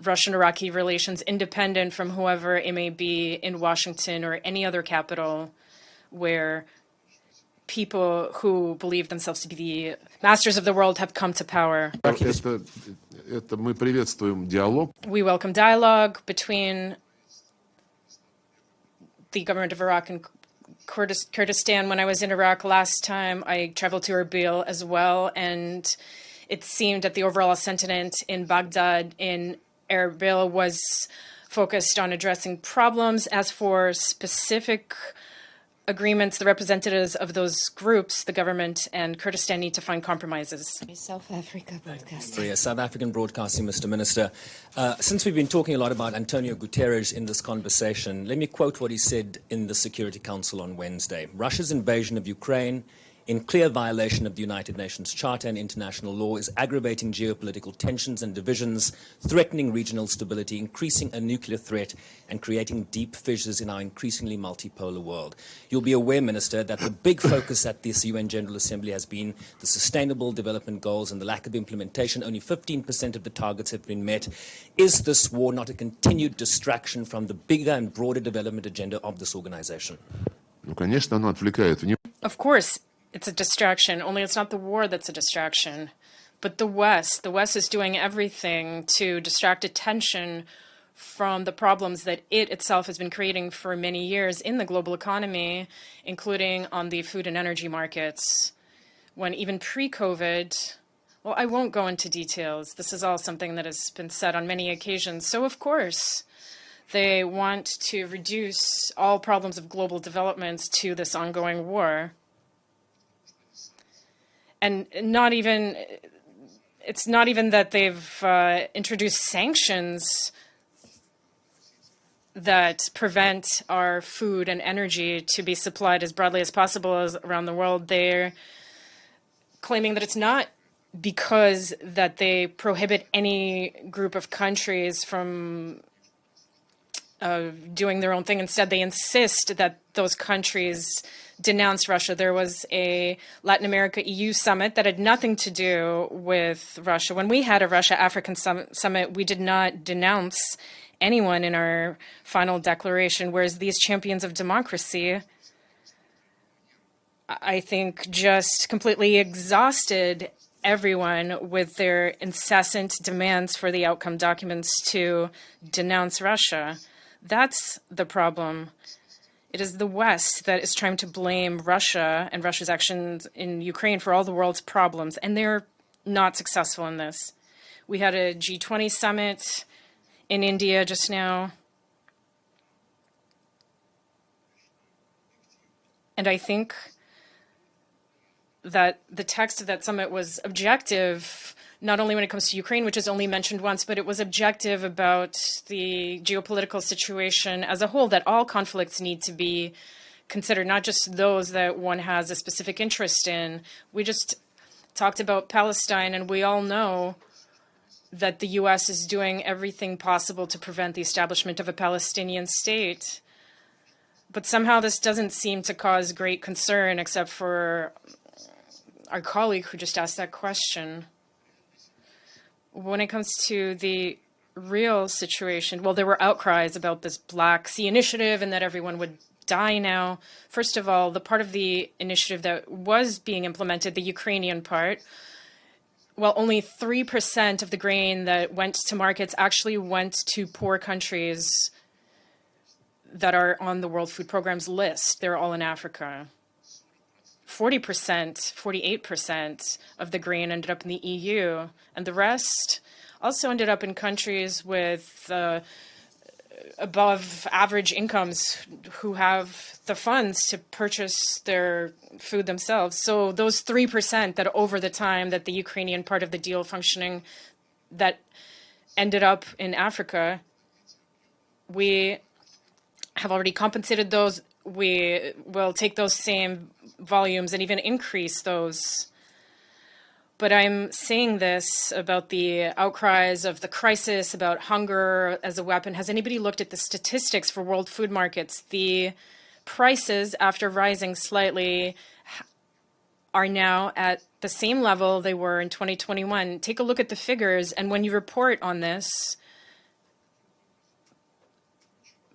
Speaker 6: Russian-Iraqi relations independent from whoever it may be in Washington or any other capital where people who believe themselves to be the masters of the world have come to power.
Speaker 14: Мы приветствуем диалог.
Speaker 6: We welcome dialogue between the government of Iraq and Kurdistan. When I was in Iraq last time, I traveled to Erbil as well, and it seemed that the overall sentiment in Baghdad, in Erbil, was focused on addressing problems. As for specific agreements, the representatives of those groups, the government and Kurdistan, need to find compromises.
Speaker 1: South Africa Broadcasting.
Speaker 16: South African Broadcasting, Mr. Minister. Since we've been talking a lot about Antonio Guterres in this conversation, let me quote what he said in the Security Council on Wednesday. Russia's invasion of Ukraine in clear violation of the United Nations Charter and international law, is aggravating geopolitical tensions and divisions, threatening regional stability, increasing a nuclear threat, and creating deep fissures in our increasingly multipolar world. You'll be aware, Minister, that the big focus at this UN General Assembly has been the Sustainable Development Goals and the lack of implementation. Only 15% of the targets have been met. Is this war not a continued distraction from the bigger and broader development agenda of this organization?
Speaker 6: Of course, it's a distraction, only it's not the war that's a distraction, but the West. The West is doing everything to distract attention from the problems that it itself has been creating for many years in the global economy, including on the food and energy markets. When even pre-COVID, well, I won't go into details. This is all something that has been said on many occasions. So, of course, they want to reduce all problems of global development to this ongoing war. And it's not even that they've introduced sanctions that prevent our food and energy to be supplied as broadly as possible around the world. They're claiming that it's not because that they prohibit any group of countries from doing their own thing. Instead, they insist that those countries denounce Russia. There was a Latin America-EU summit that had nothing to do with Russia. When we had a Russia-African summit, we did not denounce anyone in our final declaration, whereas these champions of democracy, I think, just completely exhausted everyone with their incessant demands for the outcome documents to denounce Russia. That's the problem. It is the West that is trying to blame Russia and Russia's actions in Ukraine for all the world's problems, and they're not successful in this. We had a G20 summit in India just now, and I think that the text of that summit was objective, not only when it comes to Ukraine, which is only mentioned once, but it was objective about the geopolitical situation as a whole, that all conflicts need to be considered, not just those that one has a specific interest in. We just talked about Palestine, and we all know that the U.S. is doing everything possible to prevent the establishment of a Palestinian state. But somehow this doesn't seem to cause great concern, except for our colleague who just asked that question. When it comes to the real situation, well, there were outcries about this Black Sea initiative and that everyone would die now. First of all, the part of the initiative that was being implemented, the Ukrainian part, well, only 3% of the grain that went to markets actually went to poor countries that are on the World Food Programme's list. They're all in Africa. 40%, 48% of the grain ended up in the EU, and the rest also ended up in countries with above average incomes who have the funds to purchase their food themselves. So those 3% that over the time that the Ukrainian part of the deal functioning that ended up in Africa, we have already compensated those. We will take those same volumes and even increase those. But I'm saying this about the outcries of the crisis, about hunger as a weapon. Has anybody looked at the statistics for world food markets? The prices, after rising slightly, are now at the same level they were in 2021. Take a look at the figures, and when you report on this,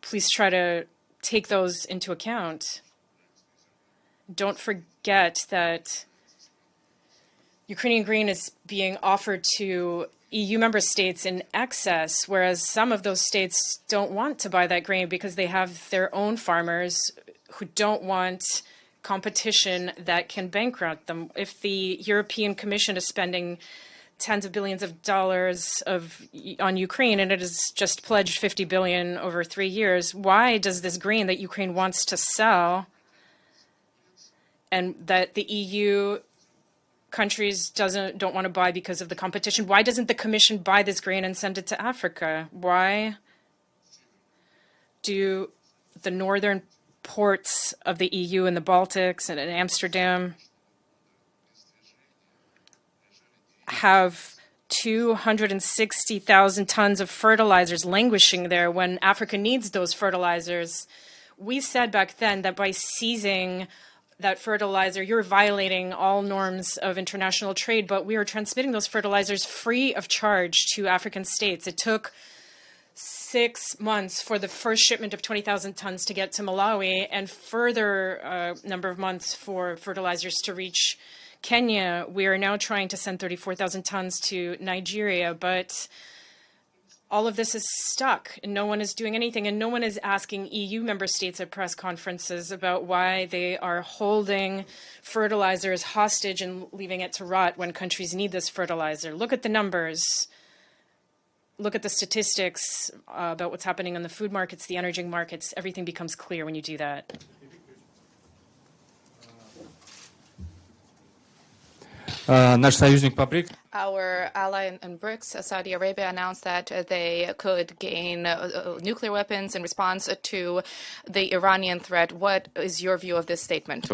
Speaker 6: please try to take those into account. Don't forget that Ukrainian grain is being offered to EU member states in excess, whereas some of those states don't want to buy that grain because they have their own farmers who don't want competition that can bankrupt them. If the European Commission is spending tens of billions of dollars on Ukraine, and it has just pledged 50 billion over 3 years, why does this grain that Ukraine wants to sell and that the EU countries don't want to buy because of the competition, why doesn't the Commission buy this grain and send it to Africa? Why do the northern ports of the EU and the Baltics and in Amsterdam have 260,000 tons of fertilizers languishing there when Africa needs those fertilizers. We said back then that by seizing that fertilizer, you're violating all norms of international trade, but we are transmitting those fertilizers free of charge to African states. It took 6 months for the first shipment of 20,000 tons to get to Malawi, and further number of months for fertilizers to reach Kenya. We are now trying to send 34,000 tons to Nigeria, but all of this is stuck and no one is doing anything, and no one is asking EU member states at press conferences about why they are holding fertilizers hostage and leaving it to rot when countries need this fertilizer. Look at the numbers. Look at the statistics about what's happening on the food markets, the energy markets. Everything becomes clear when you do that.
Speaker 2: Our ally in BRICS, Saudi Arabia, announced that they could gain nuclear weapons in response to the Iranian threat. What is your view of this statement?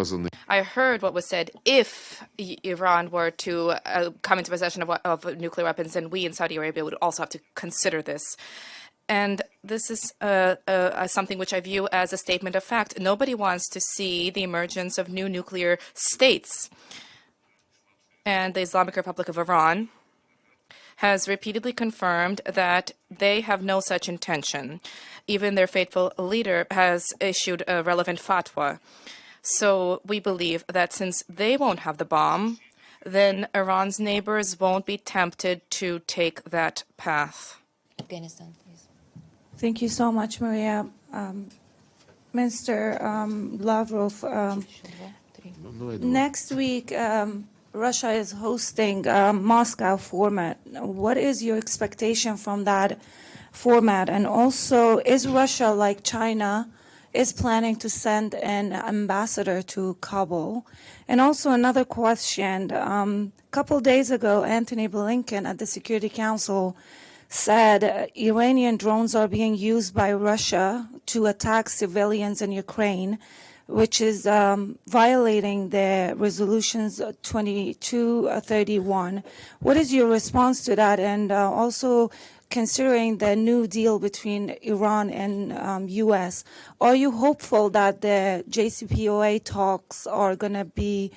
Speaker 2: I heard what was said. If Iran were to come into possession of nuclear weapons, then we in Saudi Arabia would also have to consider this. And this is something which I view as a statement of fact. Nobody wants to see the emergence of new nuclear states. And the Islamic Republic of Iran has repeatedly confirmed that they have no such intention. Even their faithful leader has issued a relevant fatwa. So we believe that since they won't have the bomb, then Iran's neighbors won't be tempted to take that path.
Speaker 1: Afghanistan, please.
Speaker 17: Thank you so much, Maria. Mr. Lavrov, next week, Russia is hosting a Moscow format. What is your expectation from that format? And also, is Russia, like China, is planning to send an ambassador to Kabul? And also another question. A couple days ago, Antony Blinken at the Security Council said Iranian drones are being used by Russia to attack civilians in Ukraine, which is violating the resolutions 2231. What is your response to that? And also, considering the new deal between Iran and U.S., are you hopeful that the JCPOA talks are going to be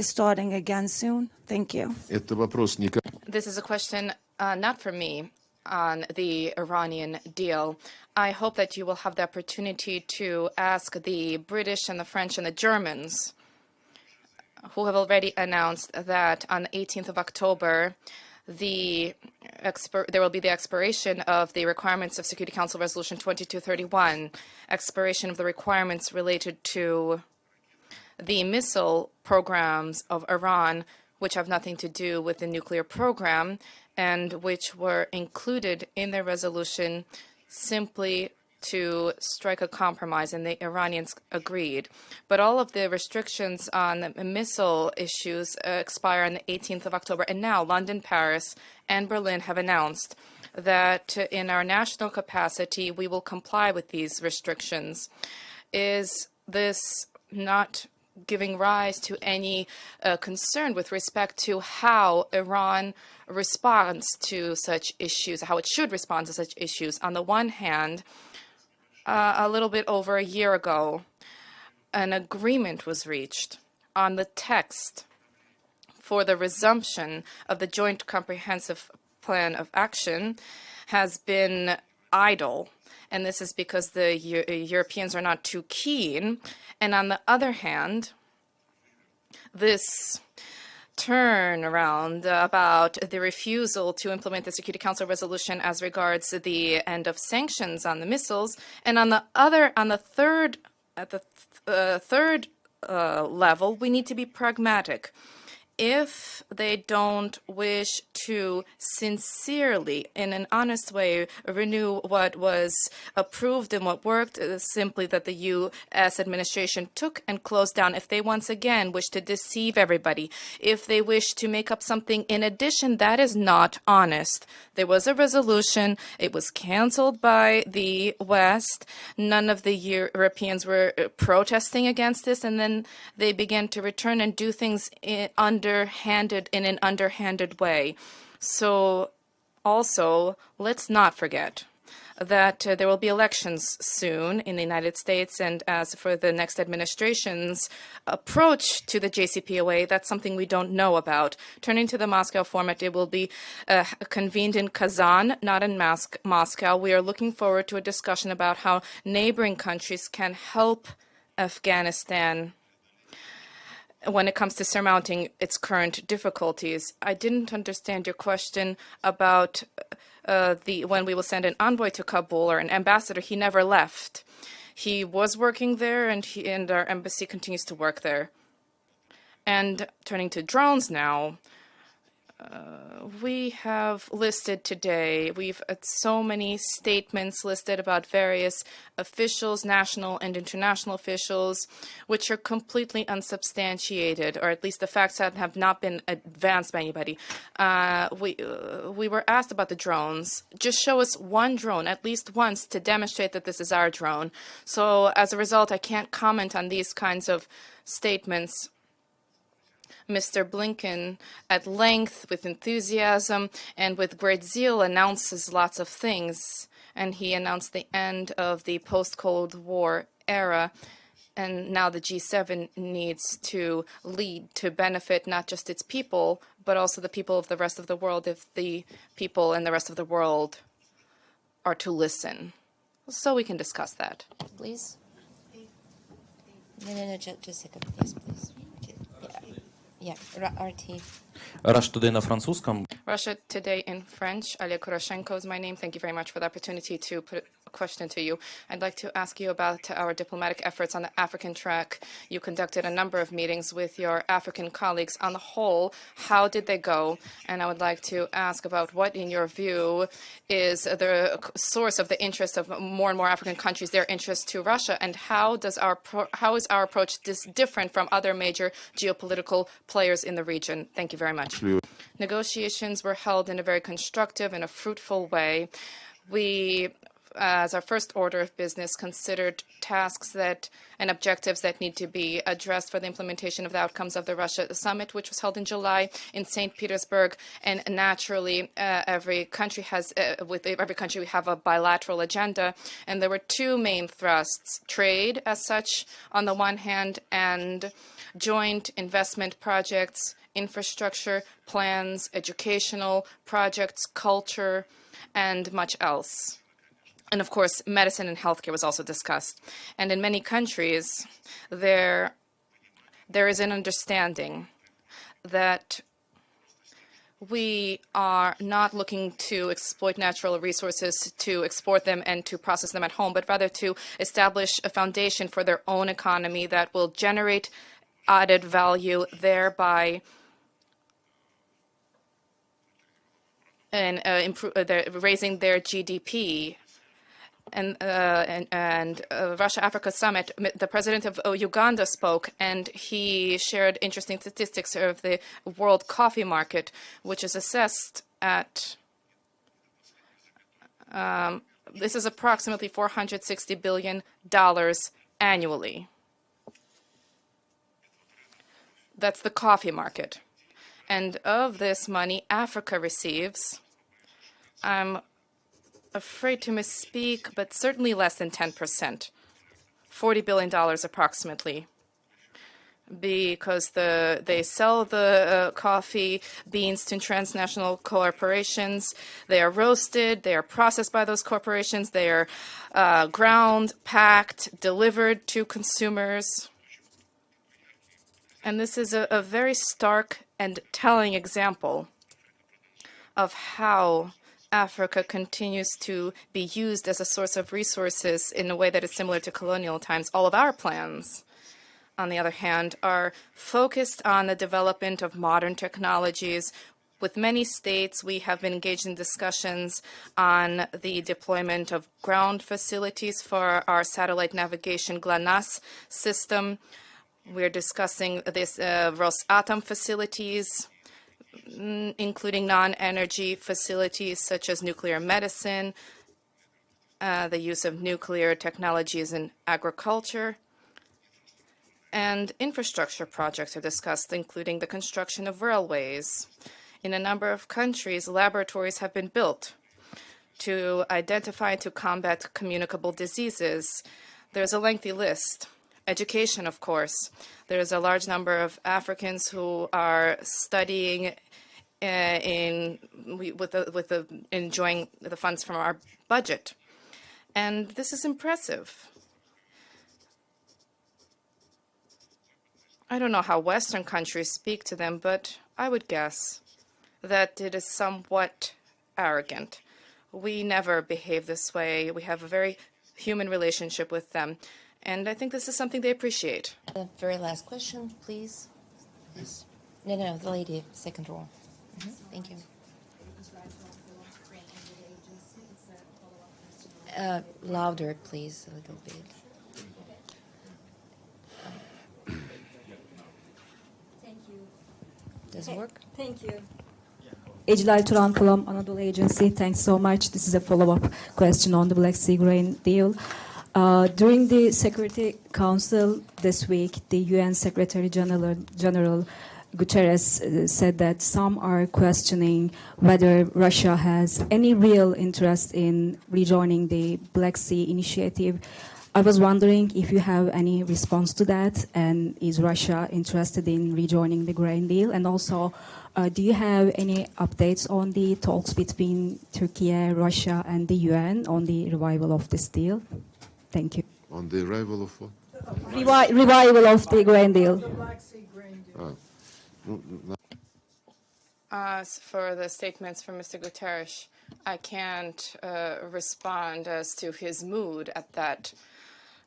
Speaker 17: starting again soon? Thank you.
Speaker 2: This is a question not for me on the Iranian deal. I hope that you will have the opportunity to ask the British and the French and the Germans, who have already announced that on the 18th of October, there will be the expiration of the requirements of Security Council Resolution 2231, expiration of the requirements related to the missile programs of Iran, which have nothing to do with the nuclear program, and which were included in the resolution simply to strike a compromise, and the Iranians agreed. But all of the restrictions on the missile issues expire on the 18th of October. And now London, Paris, and Berlin have announced that in our national capacity, we will comply with these restrictions. Is this not giving rise to any concern with respect to how Iran responds to such issues, how it should respond to such issues? On the one hand, a little bit over a year ago, an agreement was reached on the text for the resumption of the Joint Comprehensive Plan of Action has been idle. And this is because the Europeans are not too keen. And on the other hand, this turnaround about the refusal to implement the Security Council resolution as regards the end of sanctions on the missiles, and on the third level, we need to be pragmatic. If they don't wish to sincerely, in an honest way, renew what was approved and what worked, simply that the U.S. administration took and closed down, if they once again wish to deceive everybody, if they wish to make up something in addition, that is not honest. There was a resolution. It was canceled by the West. None of the Europeans were protesting against this, and then they began to return and do things under in an underhanded way. So also, let's not forget that there will be elections soon in the United States, and as for the next administration's approach to the JCPOA, that's something we don't know about. Turning to the Moscow format, it will be convened in Kazan, not in Moscow. We are looking forward to a discussion about how neighboring countries can help Afghanistan when it comes to surmounting its current difficulties. I didn't understand your question about when we will send an envoy to Kabul or an ambassador. He never left. He was working there, and our embassy continues to work there. And turning to drones now, we have listed today, we've had so many statements listed about various officials, national and international officials, which are completely unsubstantiated, or at least the facts have not been advanced by anybody. We were asked about the drones. Just show us one drone, at least once, to demonstrate that this is our drone. So as a result, I can't comment on these kinds of statements. Mr. Blinken, at length, with enthusiasm, and with great zeal, announces lots of things. And he announced the end of the post-Cold War era. And now the G7 needs to lead to benefit not just its people, but also the people of the rest of the world, if the people in the rest of the world are to listen. So we can discuss that.
Speaker 1: Please. No, just a second, please. Yeah, RT.
Speaker 18: Russia Today на французском.
Speaker 2: Russia Today in French. Oleg Kuroshenko is my name. Thank you very much for the opportunity to put a question to you. I'd like to ask you about our diplomatic efforts on the African track. You conducted a number of meetings with your African colleagues. On the whole, how did they go? And I would like to ask about what, in your view, is the source of the interest of more and more African countries, their interest to Russia, and how is our approach different from other major geopolitical players in the region? Thank you very much. Negotiations were held in a very constructive and a fruitful way. We, as our first order of business, considered tasks and objectives that need to be addressed for the implementation of the outcomes of the Russia summit, which was held in July in St. Petersburg. And naturally, every country with every country we have a bilateral agenda. And there were two main thrusts: trade as such on the one hand, and joint investment projects, infrastructure plans, educational projects, culture, and much else. And of course, medicine and healthcare was also discussed. And in many countries, there is an understanding that we are not looking to exploit natural resources to export them and to process them at home, but rather to establish a foundation for their own economy that will generate added value, thereby and raising their GDP. And Russia-Africa summit, the president of Uganda spoke, and he shared interesting statistics of the world coffee market, which is assessed at, this is approximately $460 billion annually. That's the coffee market. And of this money, Africa receives, I'm afraid to misspeak, but certainly less than 10%, $40 billion approximately, because they sell the coffee beans to transnational corporations. They are roasted, they are processed by those corporations, they are ground, packed, delivered to consumers. And this is a very stark and telling example of how Africa continues to be used as a source of resources in a way that is similar to colonial times. All of our plans, on the other hand, are focused on the development of modern technologies. With many states, we have been engaged in discussions on the deployment of ground facilities for our satellite navigation GLONASS system. We're discussing this Rosatom facilities, including non-energy facilities such as nuclear medicine, the use of nuclear technologies in agriculture. And infrastructure projects are discussed, including the construction of railways. In a number of countries, laboratories have been built to identify and to combat communicable diseases. There's a lengthy list. Education, of course. There's a large number of Africans who are studying enjoying the funds from our budget. And this is impressive. I don't know how Western countries speak to them, but I would guess that it is somewhat arrogant. We never behave this way. We have a very human relationship with them. And I think this is something they appreciate.
Speaker 1: The very last question, please. Yes. No, the lady, second row. Thank you. Louder, please, a little bit. Does it work?
Speaker 19: Thank you. Ejlal Turan from Anadolu Agency. Thanks so much. This is a follow-up question on the Black Sea grain deal. During the Security Council this week, the UN Secretary General Guterres said that some are questioning whether Russia has any real interest in rejoining the Black Sea initiative. I was wondering if you have any response to that, and is Russia interested in rejoining the grain deal? And also, do you have any updates on the talks between Turkey, Russia, and the UN on the revival of this deal? Thank you.
Speaker 14: On the arrival of what?
Speaker 19: Revival of the grain deal.
Speaker 2: For the statements from Mr. Guterres, I can't respond as to his mood at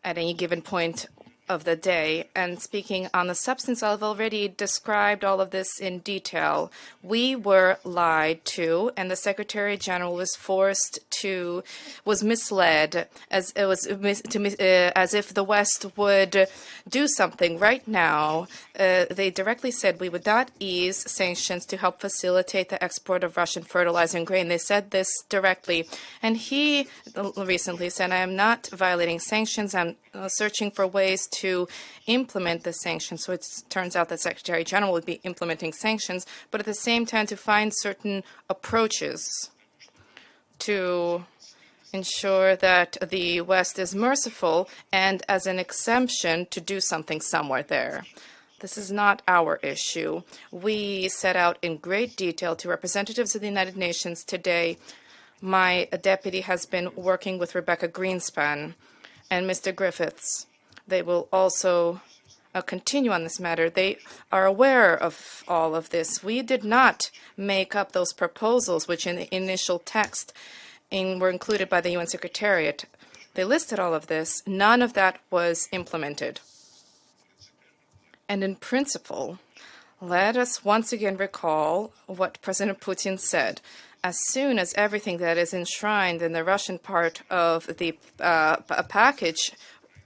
Speaker 2: any given point of the day. And speaking on the substance, I've already described all of this in detail. We were lied to, and the Secretary General was misled as if the West would do something right now. They directly said we would not ease sanctions to help facilitate the export of Russian fertilizer and grain. They said this directly, and he recently said, "I am not violating sanctions. I'm searching for ways to implement the sanctions." So it turns out that Secretary General would be implementing sanctions, but at the same time to find certain approaches to ensure that the West is merciful and as an exemption to do something somewhere there. This is not our issue. We set out in great detail to representatives of the United Nations today. My deputy has been working with Rebecca Greenspan and Mr. Griffiths. They will also continue on this matter. They are aware of all of this. We did not make up those proposals which in the initial text were included by the UN Secretariat. They listed all of this. None of that was implemented. And in principle, let us once again recall what President Putin said. As soon as everything that is enshrined in the Russian part of the package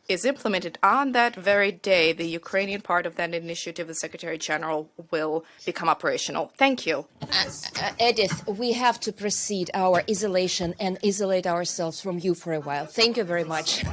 Speaker 2: is implemented, on that very day, the Ukrainian part of that initiative, the Secretary General, will become operational. Thank you.
Speaker 1: Edith, we have to proceed our isolation and isolate ourselves from you for a while. Thank you very much.